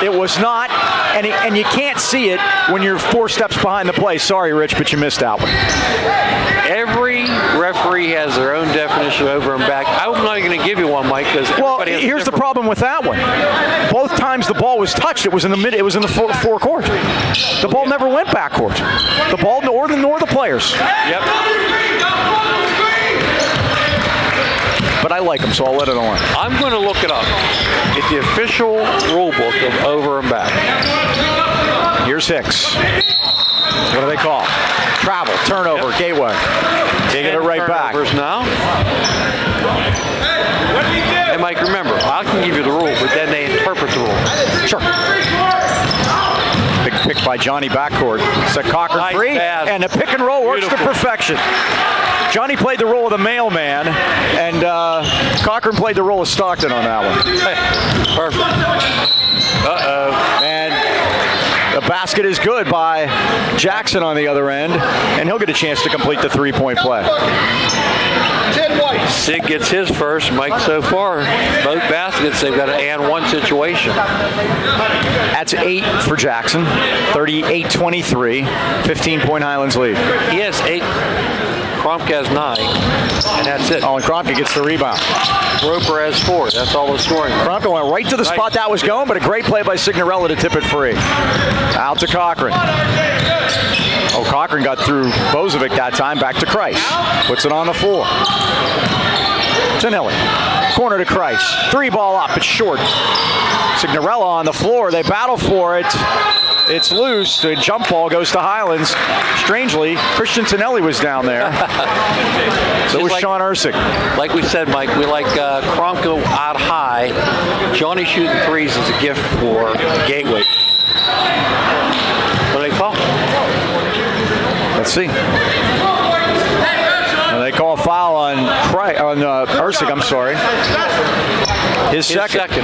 It was not, and you can't see it when you're 4 steps behind the play. Sorry, Rich, but you missed that one. Every referee has their own definition of over and back. I'm not going to give you one, Mike, because here's the problem with that one. Both times the ball was touched, it was in the mid. It was in the forecourt. The ball never went backcourt. The ball nor the players. Yep. But I like them, so I'll let it on. I'm going to look it up. It's the official rule book of over and back. Here's Hicks. What do they call? Travel, turnover, Gateway. They get it right back. Now. And Mike, remember, I can give you the rule, but then they interpret the rule. Sure. Big pick by Johnny backcourt. It's a Cochran Nice free, pass. and the pick and roll works to perfection. Johnny played the role of the mailman, and Cochran played the role of Stockton on that one. Hey, perfect. And the basket is good by Jackson on the other end, and he'll get a chance to complete the 3-point play. Sig gets his first. Mike, so far, both baskets, they've got an and one situation. That's 8 for Jackson, 38-23, 15-point Highlands lead. He has 8. Kromka has 9, and that's it. Oh, and Kromka gets the rebound. Roper has 4. That's all the scoring. Kromka went right to the spot that was going, but a great play by Signorella to tip it free. Out to Cochran. Oh, Cochran got through Bozovic that time. Back to Christ. Puts it on the floor. Tonelli. Corner to Christ. 3 ball up. It's short. Signorella on the floor. They battle for it. It's loose. The jump ball goes to Highlands. Strangely, Christian Tonelli was down there. So was Sean Ursig. Like we said, Mike, we like Kromka out high. Johnny shooting threes is a gift for Gateway. What do they call? Let's see. They call a foul on Ursig, I'm sorry. His second.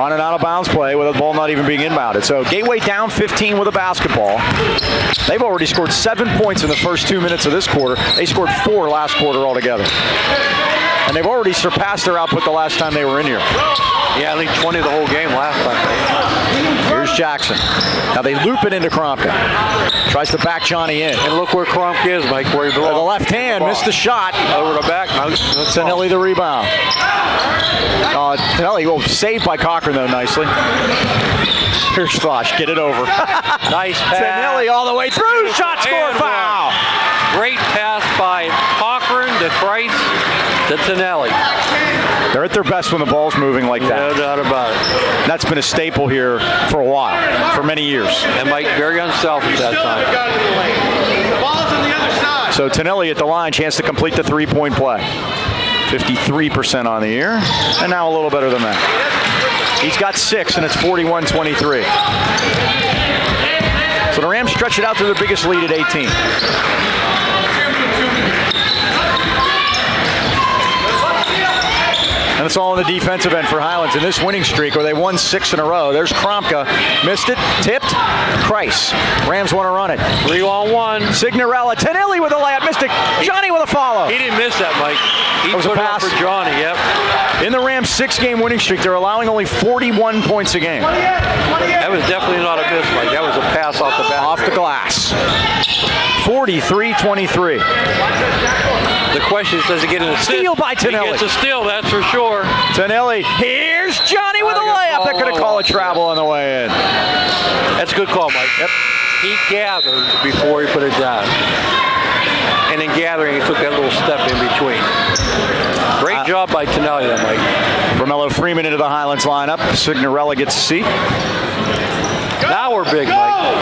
On an out-of-bounds play with the ball not even being inbounded. So Gateway down 15 with a basketball. They've already scored 7 points in the first 2 minutes of this quarter. They scored 4 last quarter altogether. And they've already surpassed their output the last time they were in here. Yeah, I think 20 the whole game last time. Here's Jackson. Now they loop it into Kromka. Tries to back Johnny in. And look where Kromka is, Mike, where he belongs. The left hand missed the shot. Over the back. Tonelli the rebound. Tonelli, saved by Cochran, though, nicely. Here's Slosh. Get it over. Nice pass. Tonelli all the way through. Shot, score, foul. Great pass by Cochran to Christ to Tonelli. They're at their best when the ball's moving like that. No doubt about it. That's been a staple here for a while, for many years. And Mike, very unselfish that time. Ball's on the other side. So Tonelli at the line, chance to complete the 3-point play. 53% on the year, and now a little better than that. He's got 6, and it's 41-23. So the Rams stretch it out to their biggest lead at 18. And it's all on the defensive end for Highlands in this winning streak where they won 6 in a row. There's Kromka. Missed it. Tipped. Kreis. Rams want to run it. 3-on-1. Signorella. Tenelli with a layup. Missed it. Johnny with a follow. He didn't miss that, Mike. He was a put it up pass for Johnny, yep. In the Rams' 6-game winning streak, they're allowing only 41 points a game. That was definitely not a miss, Mike. That was a pass off the back. Off the glass. 43-23. The question is, does he get an assist? Steal by Tenelli. He gets a steal, that's for sure. Tenelli. Here's Johnny with a layup. That could have called a travel on the way in. That's a good call, Mike. Yep. He gathered before he put it down. And in gathering, he took that little step in between. Great job by Tenelli there, Mike. Romello Freeman into the Highlands lineup. Signorella gets a seat. Now we're big, Mike.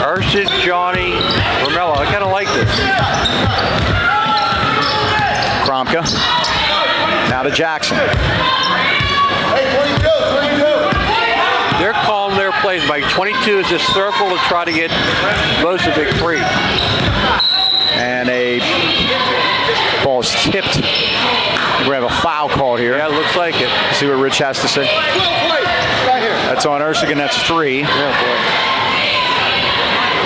Urson, Johnny, Romello. I kind of like this. Kromka. Now to Jackson. They're calling their plays, Mike. 22 is a circle to try to get most of big three. And a ball is tipped. We have a foul called here. Yeah, it looks like it. See what Rich has to say. That's on Ersigan. That's 3. Yeah, boy.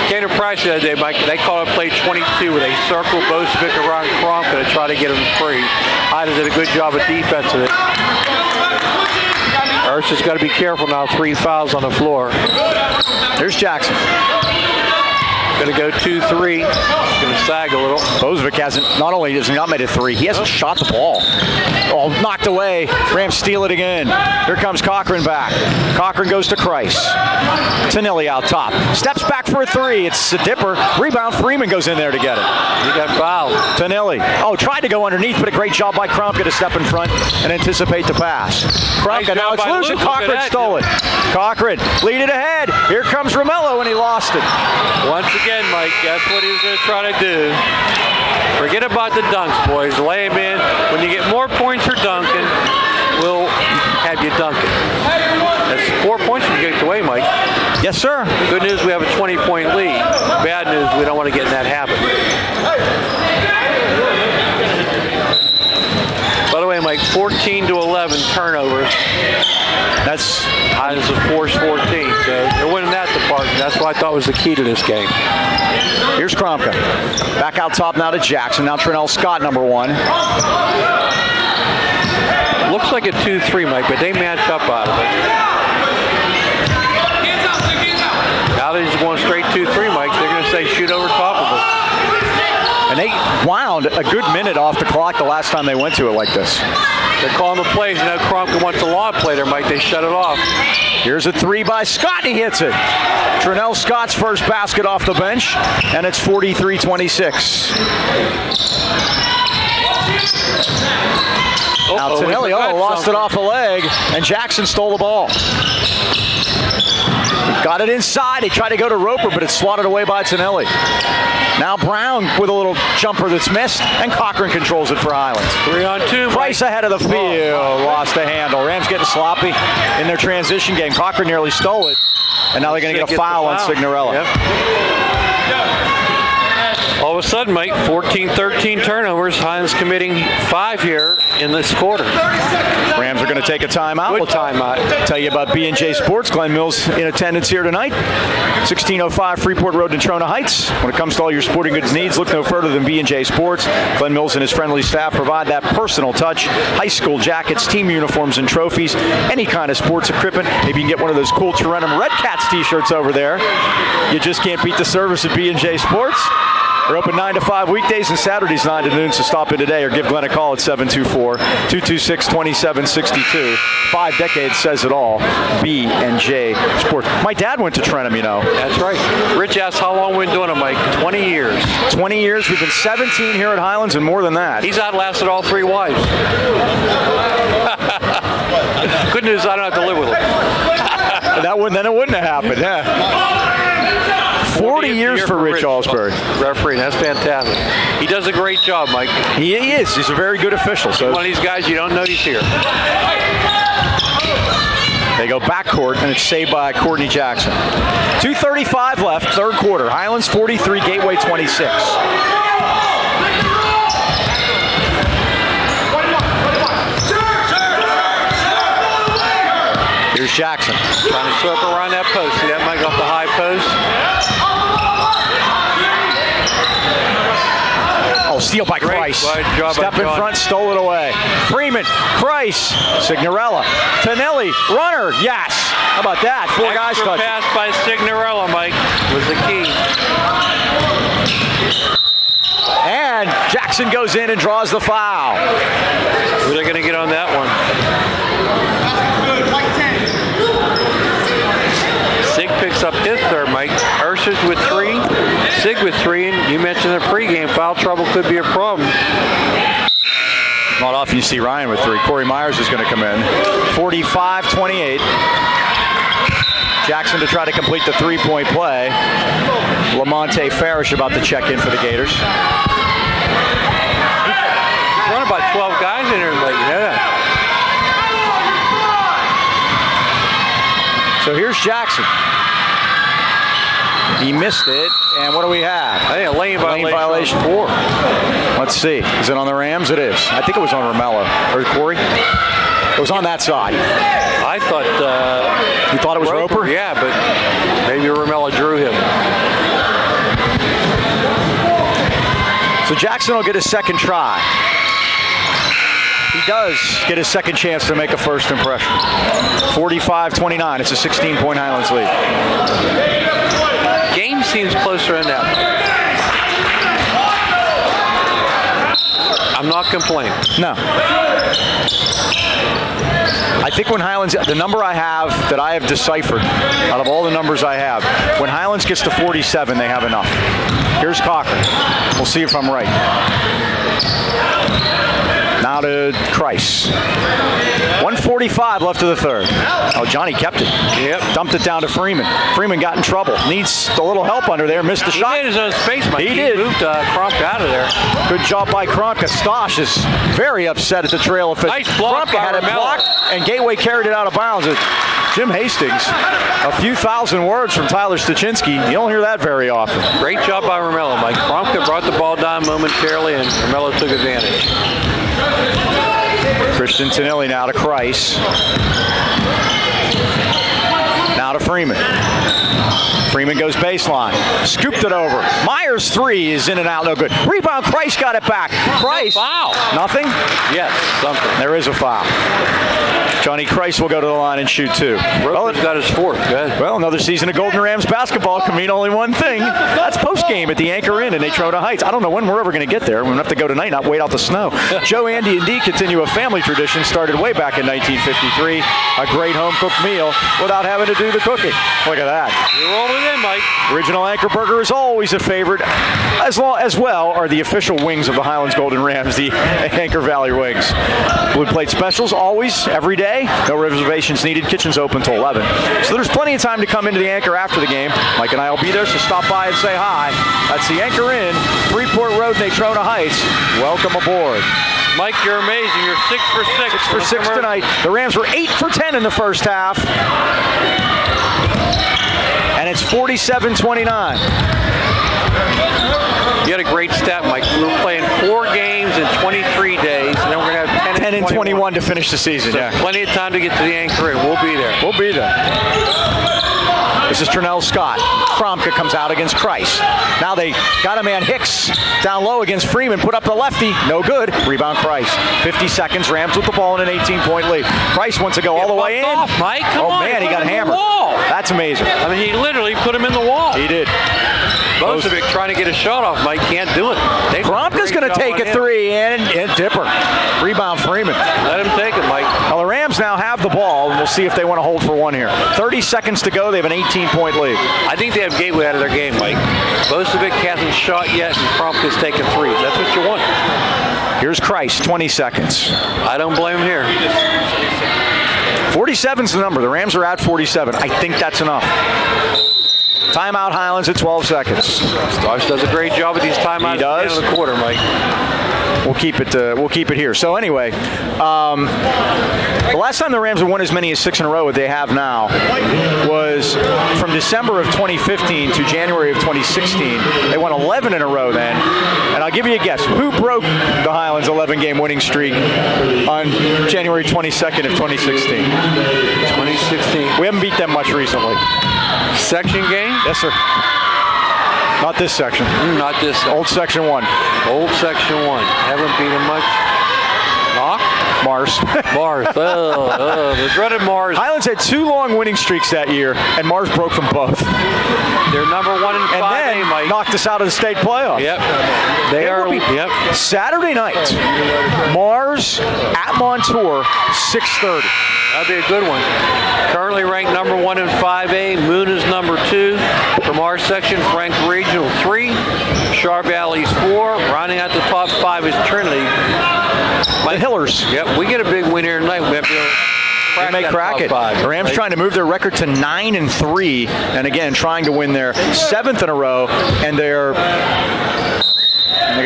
Gator Price the other day, Mike, they call it play 22 where they circle Bosovic around Kromka to try to get him free. Ida did a good job of defense of it. Ursa's got to be careful now. 3 fouls on the floor. There's Jackson. Going to go 2-3. Going to sag a little. Bosovic hasn't, not only has he not made a 3, he hasn't shot the ball. Oh, knocked away. Rams steal it again. Here comes Cochran back. Cochran goes to Kreis. Tenelli out top. Steps back for a 3. It's a dipper. Rebound. Freeman goes in there to get it. He got fouled. Tenelli. Oh, tried to go underneath, but a great job by Kromka to step in front and anticipate the pass. Kromka, now it's loose, and Cochran stole it. Cochran, lead it ahead. Here comes Romello, and he lost it. Once again, Mike, that's what he's going to try to do. Forget about the dunks, boys. Lay him in. When you get more points for dunking, we'll have you dunking. That's 4 points you get away, Mike. Yes, sir. Good news, we have a 20-point lead. Bad news, we don't want to get in that habit. By the way, Mike, 14-11 turnovers. That's Highlands is force 14, so they're winning that department. That's what I thought was the key to this game. Here's Kromka. Back out top now to Jackson. Now Trenell Scott, number 1. Looks like a 2-3, Mike, but they match up out of it. Now they're just going straight 2-3, Mike. They're going to say shoot over top of it. And they wound a good minute off the clock the last time they went to it like this. They're calling the plays. Now Kromka wants a long play there, Mike. They shut it off. Here's a 3 by Scott, and he hits it. Trenell Scott's first basket off the bench, and it's 43-26. Now Tenelli lost it off the leg, and Jackson stole the ball. Got it inside. He tried to go to Roper, but it's swatted away by Tenelli. Now Brown with a little jumper that's missed, and Cochran controls it for Highlands. 3-on-2. Price ahead of the field. Lost the handle. Rams getting sloppy in their transition game. Cochran nearly stole it, and now they're going to get a foul on Signorella. Yep. All of a sudden, Mike, 14-13 turnovers. Highlands committing 5 here in this quarter. Rams are going to take a timeout. Good timeout. Tell you about B&J Sports. Glenn Mills in attendance here tonight. 1605 Freeport Road in Trona Heights. When it comes to all your sporting goods needs, look no further than B&J Sports. Glenn Mills and his friendly staff provide that personal touch. High school jackets, team uniforms, and trophies. Any kind of sports equipment. Maybe you can get one of those cool Tarentum Red Cats t-shirts over there. You just can't beat the service at B&J Sports. We're open 9 to 5 weekdays and Saturdays 9 to noon, so stop in today or give Glenn a call at 724-226-2762. 5 decades says it all. B&J Sports. My dad went to Trentham, you know. That's right. Rich asked how long we've been doing it, Mike. 20 years. 20 years. We've been 17 here at Highlands and more than that. He's outlasted all 3 wives. Good news, I don't have to live with him. Then it wouldn't have happened, yeah. 40 years for Rich Alsbury. Referee, that's fantastic. He does a great job, Mike. He is. He's a very good official. So one of these guys you don't know he's here. They go backcourt, and it's saved by Courtney Jackson. 2:35 left, third quarter. Highlands 43, Gateway 26. Here's Jackson. Trying to circle around that post. See that, Mike, off the high post? Oh, steal by Christ. Job Step by in front, stole it away. Freeman, Christ, Signorella, Tonelli, runner, yes. How about that? Four guys Extra touch. pass by Signorella, Mike, was the key. And Jackson goes in and draws the foul. Who are they going to get on that one? Good, like 10. Sig picks up his third, Mike. Ursus with 3, Sig with 3, and you mentioned the pregame foul trouble could be a problem. Not often you see Ryan with 3. Corey Myers is going to come in. 45-28. Jackson to try to complete the three-point play. Lamonte Farish about to check in for the Gators. He's run about 12 guys in here, Mike. Yeah. So here's Jackson. He missed it, and what do we have? I think a lane violation. 4. Let's see. Is it on the Rams? It is. I think it was on Romello. Or Corey? It was on that side. I thought... You thought it was Roper? Yeah, but maybe Romello drew him. So Jackson will get his second try. He does get his second chance to make a first impression. 45-29. It's a 16-point Highlands lead. Game seems closer than that. I'm not complaining. No. I think when Highlands, the number I have that I have deciphered out of all the numbers I have, when Highlands gets to 47, they have enough. Here's Cochran. We'll see if I'm right. Now to Christ. 1:45 left of the third. Oh, Johnny kept it. Yep. Dumped it down to Freeman. Freeman got in trouble. Needs a little help under there. Missed the shot. He made his own space, Mike. He did. Moved Kronk out of there. Good job by Kronka. Stosh is very upset at the trail of it. Nice block Kronka had by it Romello. blocked, and Gateway carried it out of bounds. Jim Hastings, a few thousand words from Tyler Stachinsky. You don't hear that very often. Great job by Romello, Mike. Kronka brought the ball down momentarily, and Romello took advantage. Christian Tonelli now to Christ. Now to Freeman. Freeman goes baseline. Scooped it over. Myers' 3 is in and out, no good. Rebound, Christ got it back. Christ. Foul. Nothing? Yes, something. There is a foul. Johnny Christ will go to the line and shoot 2. Roper's got his 4th. Good. Well, another season of Golden Rams basketball can mean only one thing. That's postgame at the Anchor Inn in Natrona Heights. I don't know when we're ever going to get there. We're going to have to go tonight, not wait out the snow. Joe, Andy, and Dee continue a family tradition started way back in 1953. A great home-cooked meal without having to do the cooking. Look at that. You rolled it in, Mike. Original Anchor Burger is always a favorite, as well are the official wings of the Highlands Golden Rams, the Anchor Valley Wings. Blue plate specials always, every day. No reservations needed. Kitchen's open till 11. So there's plenty of time to come into the Anchor after the game. Mike and I will be there, so stop by and say hi. That's the Anchor Inn, Freeport Road, Natrona Heights. Welcome aboard. Mike, you're amazing. You're 6 for 6. 6 for 6 tonight. The Rams were 8 for 10 in the first half. And it's 47-29. You had a great stat, Mike. We were playing 4 games in 23 days, and then we're going to have 10 and 21 to finish the season, so yeah. Plenty of time to get to the Anchor Inn. We'll be there. We'll be there. This is Ternell Scott. Kromka comes out against Christ. Now they got a man Hicks down low against Freeman. Put up the lefty. No good. Rebound Christ. 50 seconds. Rams with the ball in an 18-point lead. Christ wants to go all the way in. Off, Mike. Come on. Man, he got hammered. That's amazing. I mean, he literally put him in the wall. He did. Bozovic trying to get a shot off, Mike. Can't do it. Kromka's going to take a 3 and dipper. Rebound Freeman. Let him take it, Mike. Well, the Rams now have the ball, and we'll see if they want to hold for one here. 30 seconds to go. They have an 18-point lead. I think they have Gateway out of their game, Mike. Bozovic hasn't shot yet, and Kromka's taking 3s. That's what you want. Here's Christ, 20 seconds. I don't blame him here. 47's the number. The Rams are at 47. I think that's enough. Timeout Highlands at 12 seconds. Stosh does a great job with these timeouts He does. at the end of the quarter, Mike. we'll keep it here. So anyway, the last time the Rams have won as many as 6 in a row as they have now was from December of 2015 to January of 2016. They won 11 in a row then. And I'll give you a guess. Who broke the Highlands 11-game winning streak on January 22nd of 2016? 2016. We haven't beat them much recently. Section game? Yes, sir. Not this section. Not this section. Old section 1. Old section 1. Haven't beat them much. Knock? Mars. Mars. The dreaded Mars. Highlands had 2 long winning streaks that year, and Mars broke them both. They're number 1 in 5A, and then Mike. knocked us out of the state playoffs. Yep. They are. Yep. Saturday night, Mars at Montour, 6:30. That'd be a good one. Currently ranked number 1 in 5A. Moon is number 2. From our section, Frank Regional 3. Char Valley's 4. Rounding out the top 5 is Trinity. The Hillers. Yep, we get a big win here tonight. We have to They may crack it. The Rams trying to move their record to 9-3, and again trying to win their 7th in a row, and they're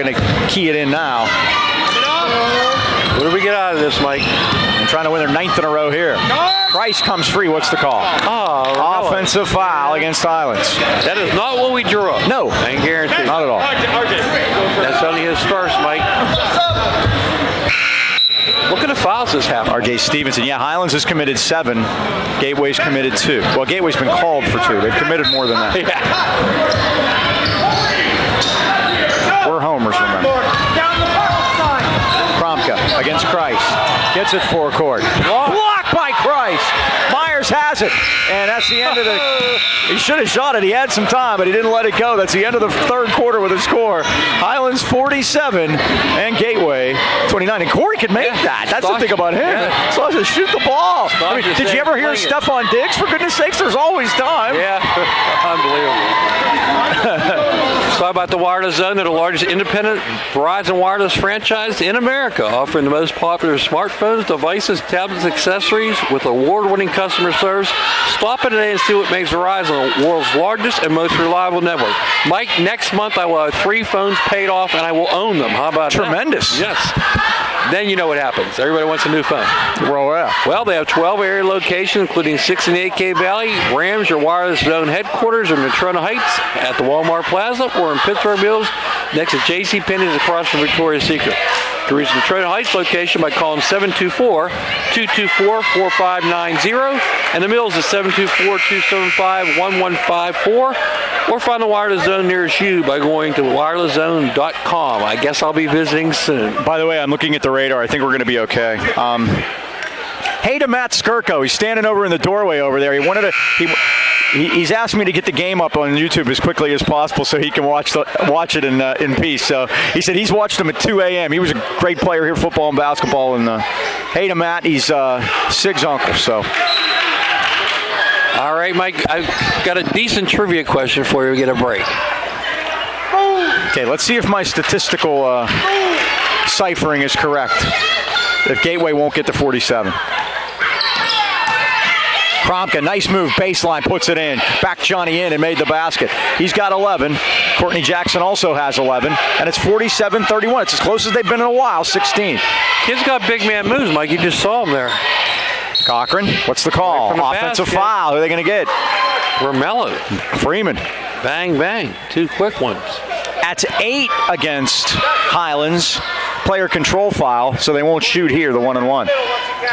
going to key it in now. What do we get out of this, Mike? And trying to win their 9th in a row here. Price comes free. What's the call? Oh, offensive foul against Highlands. That is not what we drew up. No. I ain't guaranteed. Not at all. That's only his first, Mike. What kind of fouls this half? R.J. Stevenson. Yeah, Highlands has committed 7. Gateway's committed 2. Well, Gateway's been called for 2. They've committed more than that. Yeah. We're homers, remember. Kromka against Christ. Gets it forecourt. Blocked by Christ. Myers has it. And that's the end of the... He should have shot it. He had some time, but he didn't let it go. That's the end of the 3rd quarter with a score. Highlands 47 and Gateway 29. And Corey could make that. That's the thing about him. Yeah. So to shoot the ball. I mean, did you ever hear Stephon Diggs? For goodness sakes, there's always time. Yeah. Unbelievable. Talk about the Wireless Zone. They're the largest independent Verizon wireless franchise in America, offering the most popular smartphones, devices, tablets, accessories with award-winning customer service. Stop in today and see what makes Verizon the world's largest and most reliable network. Mike, next month I will have 3 phones paid off and I will own them. How about Tremendous. that? Yes. Then you know what happens. Everybody wants a new phone. Well, they have 12 area locations, including 6 in the AK Valley. Rams, your wireless zone headquarters in Natrona Heights, at the Walmart Plaza, or in Pittsburgh Mills, next to JCPenney's across from Victoria's Secret. To reach the Natrona Heights location by calling 724-224-4590, and the Mills is 724-275-1154, or find the wireless zone nearest you by going to wirelesszone.com. I guess I'll be visiting soon. By the way, I'm looking at the radar. I think we're going to be okay. Hey to Matt Skirko. He's standing over in the doorway over there. He's asked me to get the game up on YouTube as quickly as possible so he can watch it in peace. So he said he's watched them at 2 a.m. He was a great player here, football and basketball. And hey to Matt, he's Sig's uncle. So. All right, Mike, I've got a decent trivia question for you to get a break. Okay, let's see if my statistical ciphering is correct. If Gateway won't get to 47. Kromka, nice move, baseline, puts it in. Back Johnny in and made the basket. He's got 11. Courtney Jackson also has 11. And it's 47-31. It's as close as they've been in a while, 16. Kids got big man moves, Mike. You just saw him there. Cochran, what's the call? Offensive foul. Who are they going to get? Romello. Freeman. Bang, bang. 2 quick ones. That's 8 against Highlands. Player control foul, so they won't shoot here, the 1-and-1.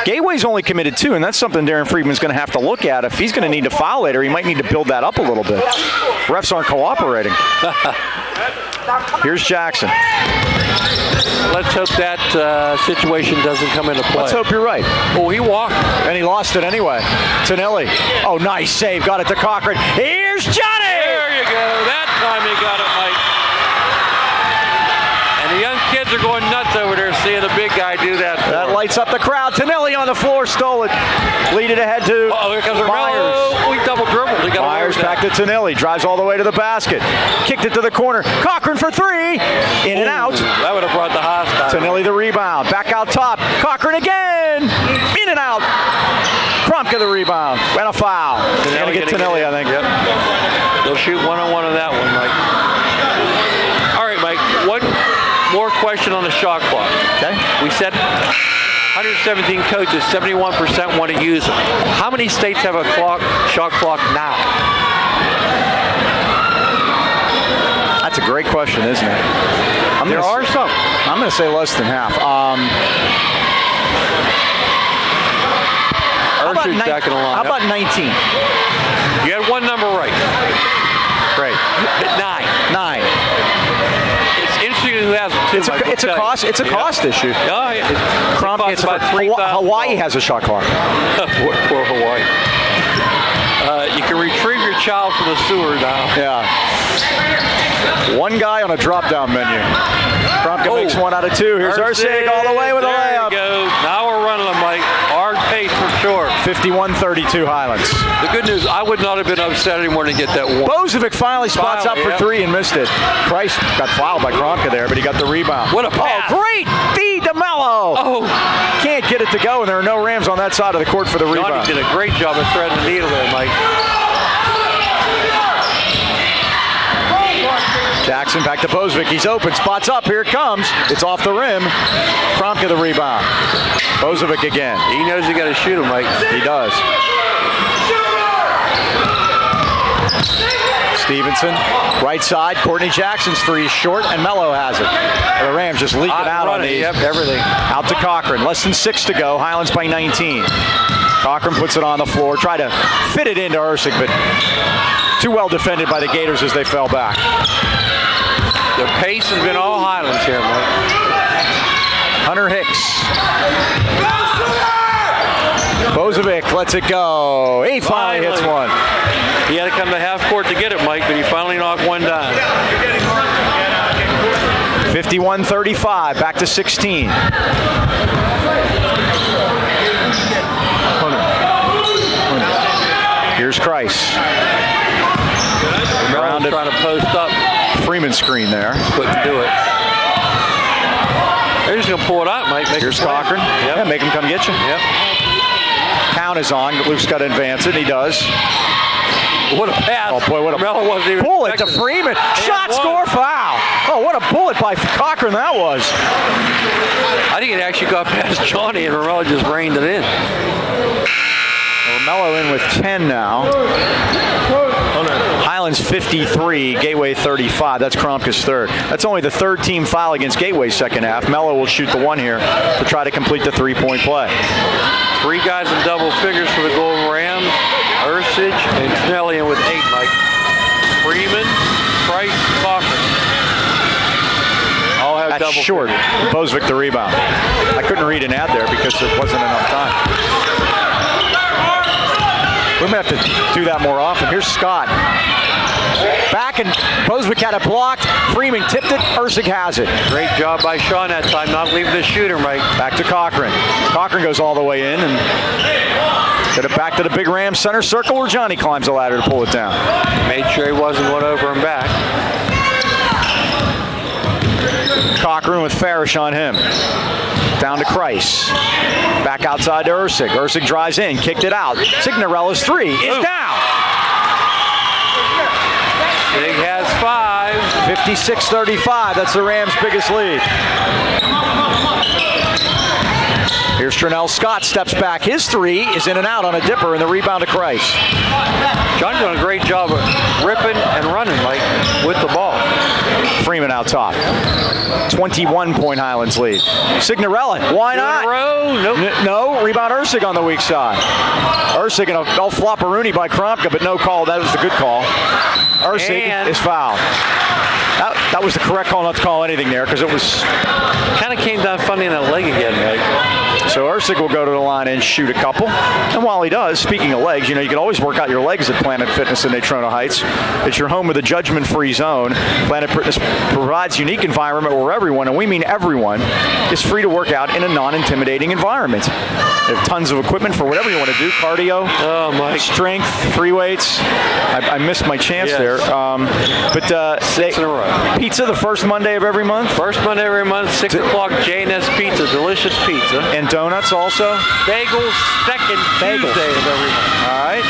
Gateway's only committed 2, and that's something Darren Friedman's going to have to look at. If he's going to need to foul later, he might need to build that up a little bit. Refs aren't cooperating. Here's Jackson. Let's hope that situation doesn't come into play. Let's hope you're right. Oh, he walked. And he lost it anyway. Tonelli. Oh, nice save. Got it to Cochran. Here's Johnny! There you go. That time he got it, Mike. And the young kids are going nuts over there seeing the big guy do that. That lights up the crowd. Tonelli on the floor, stole it. Lead it ahead to here comes Myers. Oh, he double dribbled. He got Myers back to Tonelli. Drives all the way to the basket. Kicked it to the corner. Cochran for 3. In and out. That would have brought the hostile. Tonelli the rebound. Back out top. Cochran again. In and out. Kromka the rebound. And a foul. They're going to get Tonelli, I think. Yep. They'll shoot 1-on-1 on that one, Mike. All right, Mike. more question on the shot clock. Okay. We said 117 coaches, 71% want to use them. How many states have a shot clock now? That's a great question, isn't it? There are some. I'm going to say less than half. How about, back in the line. How about 19? You had one number right. Great. 9. 9. It's interesting who has it too. It's a cost. It's a cost issue. Oh, yeah. It's about $3,000. Hawaii has a shot clock. Poor Hawaii. You can retrieve your child from the sewer now. Yeah. One guy on a drop-down menu. Kromka makes 1 out of 2. Here's Ursig all the way with a layup. There you go. Now we're running them, Mike. Hard pace for sure. 51-32 Highlands. The good news, I would not have been upset anymore to get that one. Bozovic finally spots up for 3 and missed it. Price got fouled by Kromka there, but he got the rebound. What a pass. Oh, great feed to Mello. Oh. Can't get it to go, and there are no Rams on that side of the court for the rebound. Johnny did a great job of threading the needle there, Mike. Jackson back to Bozovic. He's open. Spots up. Here it comes. It's off the rim. Kromka the rebound. Bozovic again. He knows he got to shoot him, Mike. He does. Stevenson, right side. Courtney Jackson's 3 is short, and Mello has it. The Rams just leaking out on these. Yep, everything. Out to Cochran. Less than 6 to go. Highlands by 19. Cochran puts it on the floor. Try to fit it into Ursig, but too well defended by the Gators as they fell back. The pace has been all Highlands here, Mike. Hunter Hicks. Bozovic lets it go. He finally hits one. He had to come to half court to get it, Mike, but he finally knocked one down. 51-35, back to 16. Here's Kreis. Around it. Trying to post up. Freeman screen there. Couldn't do it. They're just going to pull it out, Mike. Here's Cochran. Yep. Yeah, make him come get you. Yep. Count is on. Luke's got to advance it, and he does. What a pass. Oh, boy, what a wasn't even bullet to Freeman. Shot, score, foul. Oh, what a bullet by Cochran that was. I think it actually got past Johnny, and Romello just reined it in. Romello in with 10 now. Highlands 53, Gateway 35. That's Kromka's third. That's only the third team foul against Gateway's second half. Mello will shoot the one here to try to complete the 3-point play. 3 guys in double figures for the Golden Rams. Ursig and Snellian with 8, Mike. Freeman, Price, Cochran. All have double short. Bozovic the rebound. I couldn't read an ad there because there wasn't enough time. We might have to do that more often. Here's Scott. Back, and Bozovic had it blocked. Freeman tipped it. Ursig has it. Great job by Sean that time, not leaving the shooter, Mike. Back to Cochran. Cochran goes all the way in and get it back to the big Rams center circle where Johnny climbs the ladder to pull it down. Made sure he wasn't one over and back. Cochran with Farish on him. Down to Kreis. Back outside to Ursig. Ursig drives in, kicked it out. Signorella's 3 is down. Sig has 5. 56-35. That's the Rams' biggest lead. Here's Trinell Scott, steps back. His 3 is in and out on a dipper, and the rebound to Kreis. John's doing a great job of ripping and running, Mike, with the ball. Freeman out top. 21-point Highlands lead. Signorella, why not? Nope. No, rebound Ursig on the weak side. Ursig and a flopperoonie by Kromka, but no call. That was the good call. Ursig is fouled. That was the correct call not to call anything there because it was... Kind of came down funny in that leg again, Mike. So Ursig will go to the line and shoot a couple. And while he does, speaking of legs, you can always work out your legs at Planet Fitness in Natrona Heights. It's your home of the judgment-free zone. Planet Fitness provides a unique environment where everyone, and we mean everyone, is free to work out in a non-intimidating environment. They have tons of equipment for whatever you want to do. Cardio, strength, free weights. I missed my chance there. 6 in a row. Pizza the first Monday of every month? First Monday of every month, 6 o'clock, J&S Pizza. Delicious pizza. And donuts also? Bagels, second Tuesday of every month. All right.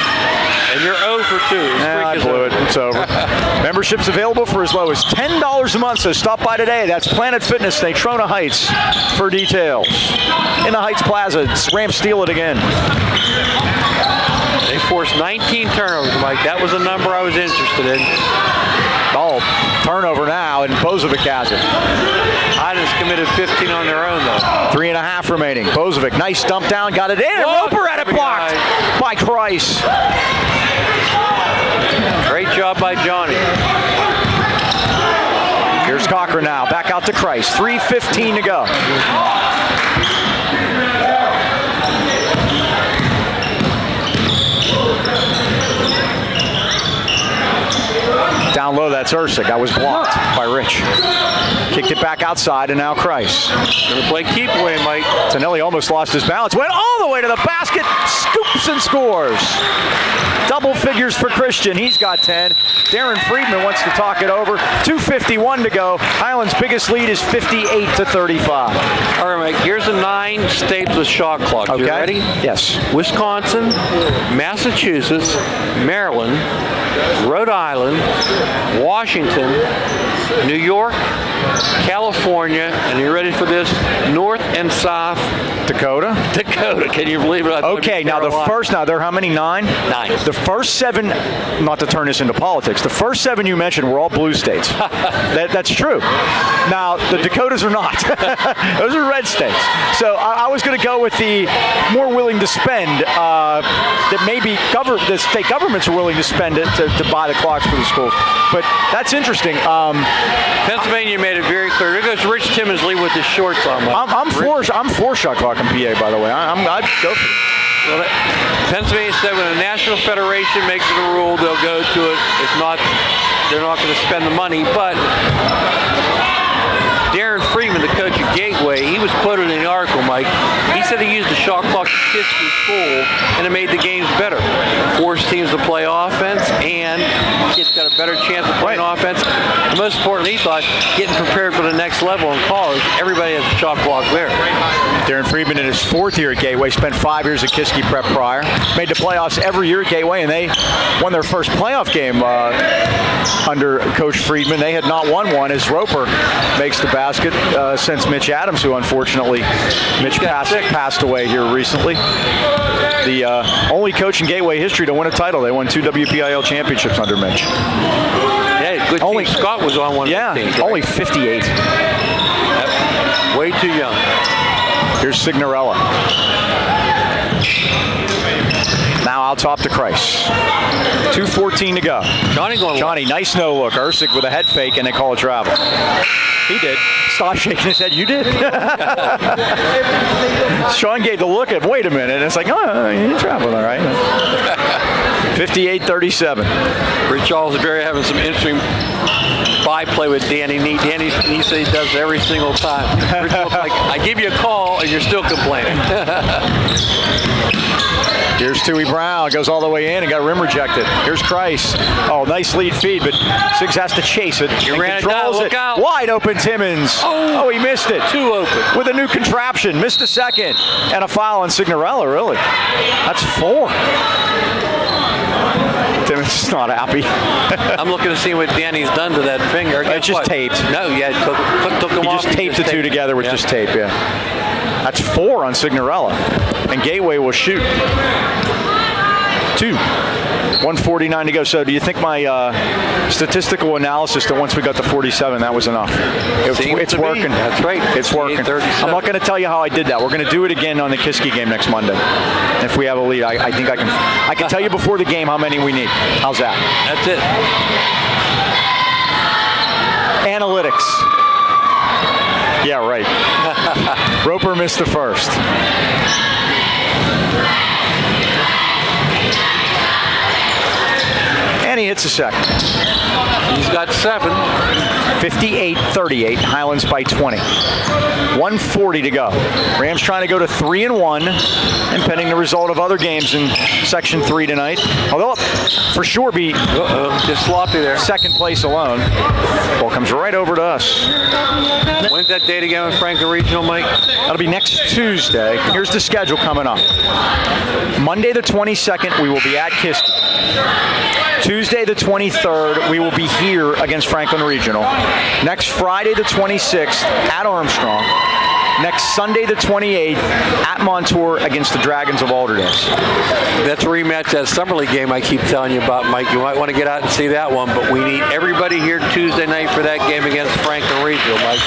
And you're 0 for 2. I blew it. It's over. Membership's available for as low as $10 a month, so stop by today. That's Planet Fitness, Natrona Heights, for details. In the Heights Plaza, Rams steal it again. They forced 19 turnovers, Mike. That was a number I was interested in. Oh, turnover now, and Bozovic has it. Highlands committed 15 on their own, though. 3.5 remaining. Bozovic, nice dump down, got it in. And Roper had it blocked by Christ. Great job by Johnny. Here's Cochran now, back out to Christ. 3:15 to go. Down low, that's Ersic. That was blocked by Rich. Kicked it back outside, and now Christ. Gonna play keep away, Mike. Tonelli almost lost his balance. Went all the way to the basket, scoops and scores. Double figures for Christian. He's got 10. Darren Friedman wants to talk it over. 2:51 to go. Highlands' biggest lead is 58-35. All right, Mike. Here's the 9 states with shot clocks. Okay. You ready? Yes. Wisconsin, Massachusetts, Maryland, Rhode Island, Washington, New York, California, and you ready for this? North and South Dakota. Dakota. Can you believe it? Okay, now the first, now there are how many? 9? 9. The first 7, not to turn this into politics, the first 7 you mentioned were all blue states. That's true. Now, the Dakotas are not. Those are red states. So I was going to go with the more willing to spend, that maybe the state governments are willing to spend it to buy the clocks for the schools. But that's interesting. Pennsylvania made it very clear. There goes Rich Timmonsley with his shorts on. I'm for shot clock in PA, by the way. I'd go for it. Well, Pennsylvania said when a national federation makes it a rule, they'll go to it. If not, they're not going to spend the money. But Darren Friedman, the coach at Gateway, he was quoted in the article, Mike. He said he used the shot clock to kiss his school, and it made the games better. Forced teams to play offense, and kids got a better chance of playing offense. And most importantly, he thought, getting prepared for the next level in college, everybody has a shot clock there. Darren Friedman in his 4th year at Gateway, spent 5 years at Kiski Prep prior. Made the playoffs every year at Gateway, and they won their first playoff game under Coach Friedman. They had not won one as Roper makes the basket since Mitch Adams, who unfortunately passed away here recently. The only coach in Gateway history to win a title. They won 2 WPIL championships under Mitch. Yeah, good team. Scott was on one of the teams. Right? Only 58. Way too young. Here's Signorella. Now out top to Christ. 2:14 to go. Johnny, nice no look. Ersic with a head fake, and they call it travel. He did. Stop shaking his head. You did. Sean gave the look at, wait a minute. And it's like, oh, you're traveling, all right. 58-37. Rich Alsbury having some interesting byplay with Danny. Danny, he said he does every single time. Rich was like, I give you a call, and you're still complaining. Here's Tui Brown, goes all the way in and got rim rejected. Here's Christ. Oh, nice lead feed, but Siggs has to chase it. He ran it down, look out. Wide open Timmons. Oh, he missed it. Too open. With a new contraption, missed a second. And a foul on Signorella, really. That's 4. Timmons is not happy. I'm looking to see what Danny's done to that finger. It's just taped. No, yeah, took them off. He just taped the 2 together with just tape, yeah. That's 4 on Signorella. And Gateway will shoot 2. 1:49 to go. So do you think my statistical analysis that once we got to 47, that was enough? It's working. That's right. It's working. I'm not going to tell you how I did that. We're going to do it again on the Kiski game next Monday. If we have a lead, I think I can tell you before the game how many we need. How's that? That's it. Analytics. Yeah, right. Roper missed the first. And he hits the second. He's got 7. 58-38, Highlands by 20. 1:40 to go. Rams trying to go to 3-1, and pending the result of other games in Section 3 tonight. Although for sure be just sloppy there. second place alone. Ball comes right over to us. When's that date again with Franklin Regional, Mike? That'll be next Tuesday. Here's the schedule coming up. Monday the 22nd, we will be at Kiski. Tuesday the 23rd, we will be here against Franklin Regional. Next Friday the 26th at Armstrong. Next Sunday the 28th at Montour against the Dragons of Alderdice. That's a rematch, that Summer League game I keep telling you about, Mike. You might want to get out and see that one, but we need everybody here Tuesday night for that game against Franklin Regional, Mike.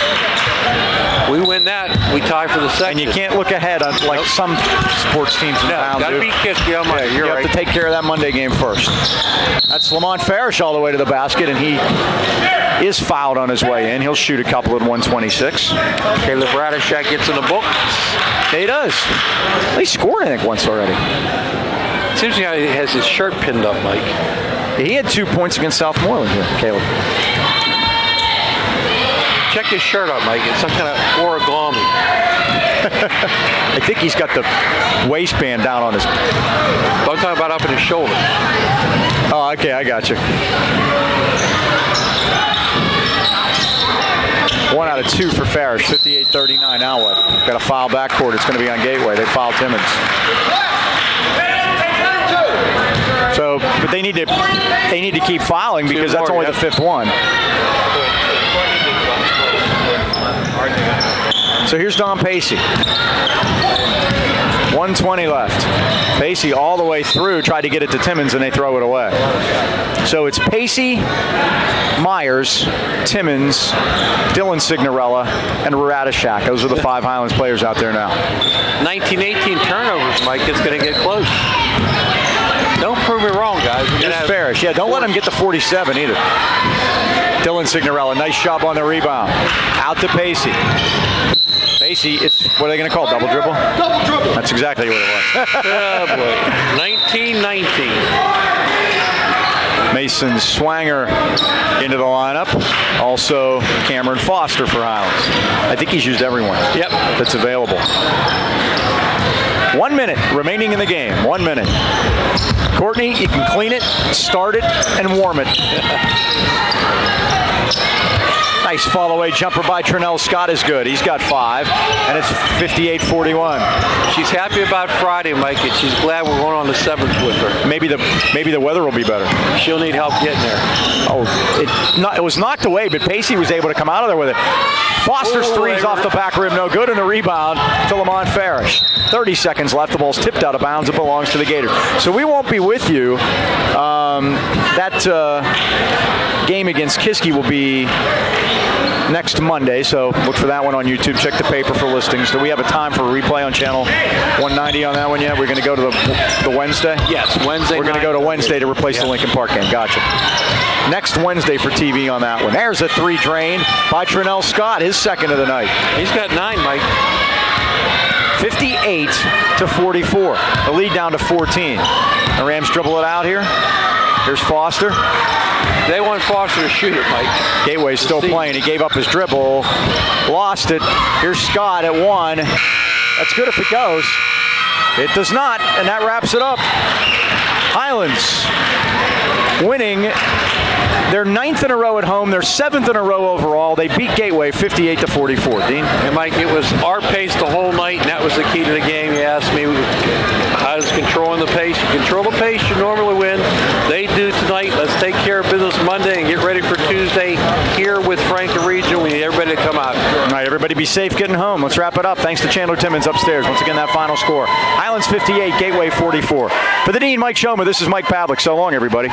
We win that, we tie for the second. And you can't look ahead on like some sports teams in town got to do. beat Kiski on Monday. You have to take care of that Monday game first. That's Lamont Farish all the way to the basket, and he is fouled on his way in. He'll shoot a couple at 126. Caleb Radishak gets in the book. He does. He scored, I think, once already. Seems like he has his shirt pinned up, Mike. He had 2 points against Southmoreland here, Caleb. Check his shirt out, Mike. It's some kind of origami. I think he's got the waistband down on his... I'm talking about up in his shoulder. Oh, okay, I got you. 1 out of 2 for Farish, 58-39. Now what? Got a foul backcourt. It's going to be on Gateway. They fouled Timmons. So, but they need to keep fouling because that's only the 5th one. So here's Don Pacey. 1:20 left. Pacey all the way through, tried to get it to Timmons, and they throw it away. So it's Pacey, Myers, Timmons, Dylan Signorella, and Radishak. Those are the 5 Highlands players out there now. 19-18 turnovers, Mike. It's going to get close. Don't prove me wrong, guys. Here's Farish. Yeah, don't let him get to 47 either. Dylan Signorella, nice job on the rebound. Out to Pacey. Pacey, it's, what are they going to call? Double dribble? Double dribble. That's exactly what it was. Oh, boy. 19-19. Mason Swanger into the lineup. Also Cameron Foster for Highlands. I think he's used everyone. Yep. That's available. 1 minute remaining in the game. 1 minute. Courtney, you can clean it, start it, and warm it. Nice fall-away jumper by Trinell Scott is good. He's got 5, and it's 58-41. She's happy about Friday, Mike, and she's glad we're going on the 7th with her. Maybe the weather will be better. She'll need help getting there. Oh, it was knocked away, but Pacey was able to come out of there with it. Foster's three's off the back rim, no good, and a rebound to Lamont Farish. 30 seconds left. The ball's tipped out of bounds. It belongs to the Gators. So we won't be with you. That game against Kiski will be next Monday, so look for that one on YouTube. Check the paper for listings. Do we have a time for a replay on channel 190 on that one yet? We're going to go to the Wednesday? Yes, Wednesday. We're going to go to Wednesday to replace the Lincoln Park game. Gotcha. Next Wednesday for TV on that one. There's a 3 drained by Trinell Scott, his second of the night. He's got 9, Mike. 58-44. The lead down to 14. The Rams dribble it out here. Here's Foster. They want Foster to shoot it, Mike. Gateway's still playing. He gave up his dribble. Lost it. Here's Scott at 1. That's good if it goes. It does not, and that wraps it up. Highlands winning their 9th in a row at home, their 7th in a row overall. They beat Gateway 58-44. Dean? And Mike, it was our pace the whole night, and that was the key to the game. You asked me, how's controlling the pace? You control the pace, you normally win. They do tonight. Let's take care of business Monday and get ready for Tuesday here with Franklin Regional. We need everybody to come out. All right, everybody be safe getting home. Let's wrap it up. Thanks to Chandler Timmons upstairs. Once again, that final score. Highlands 58, Gateway 44. For the Dean, Mike Choma, this is Mike Pavlik. So long, everybody.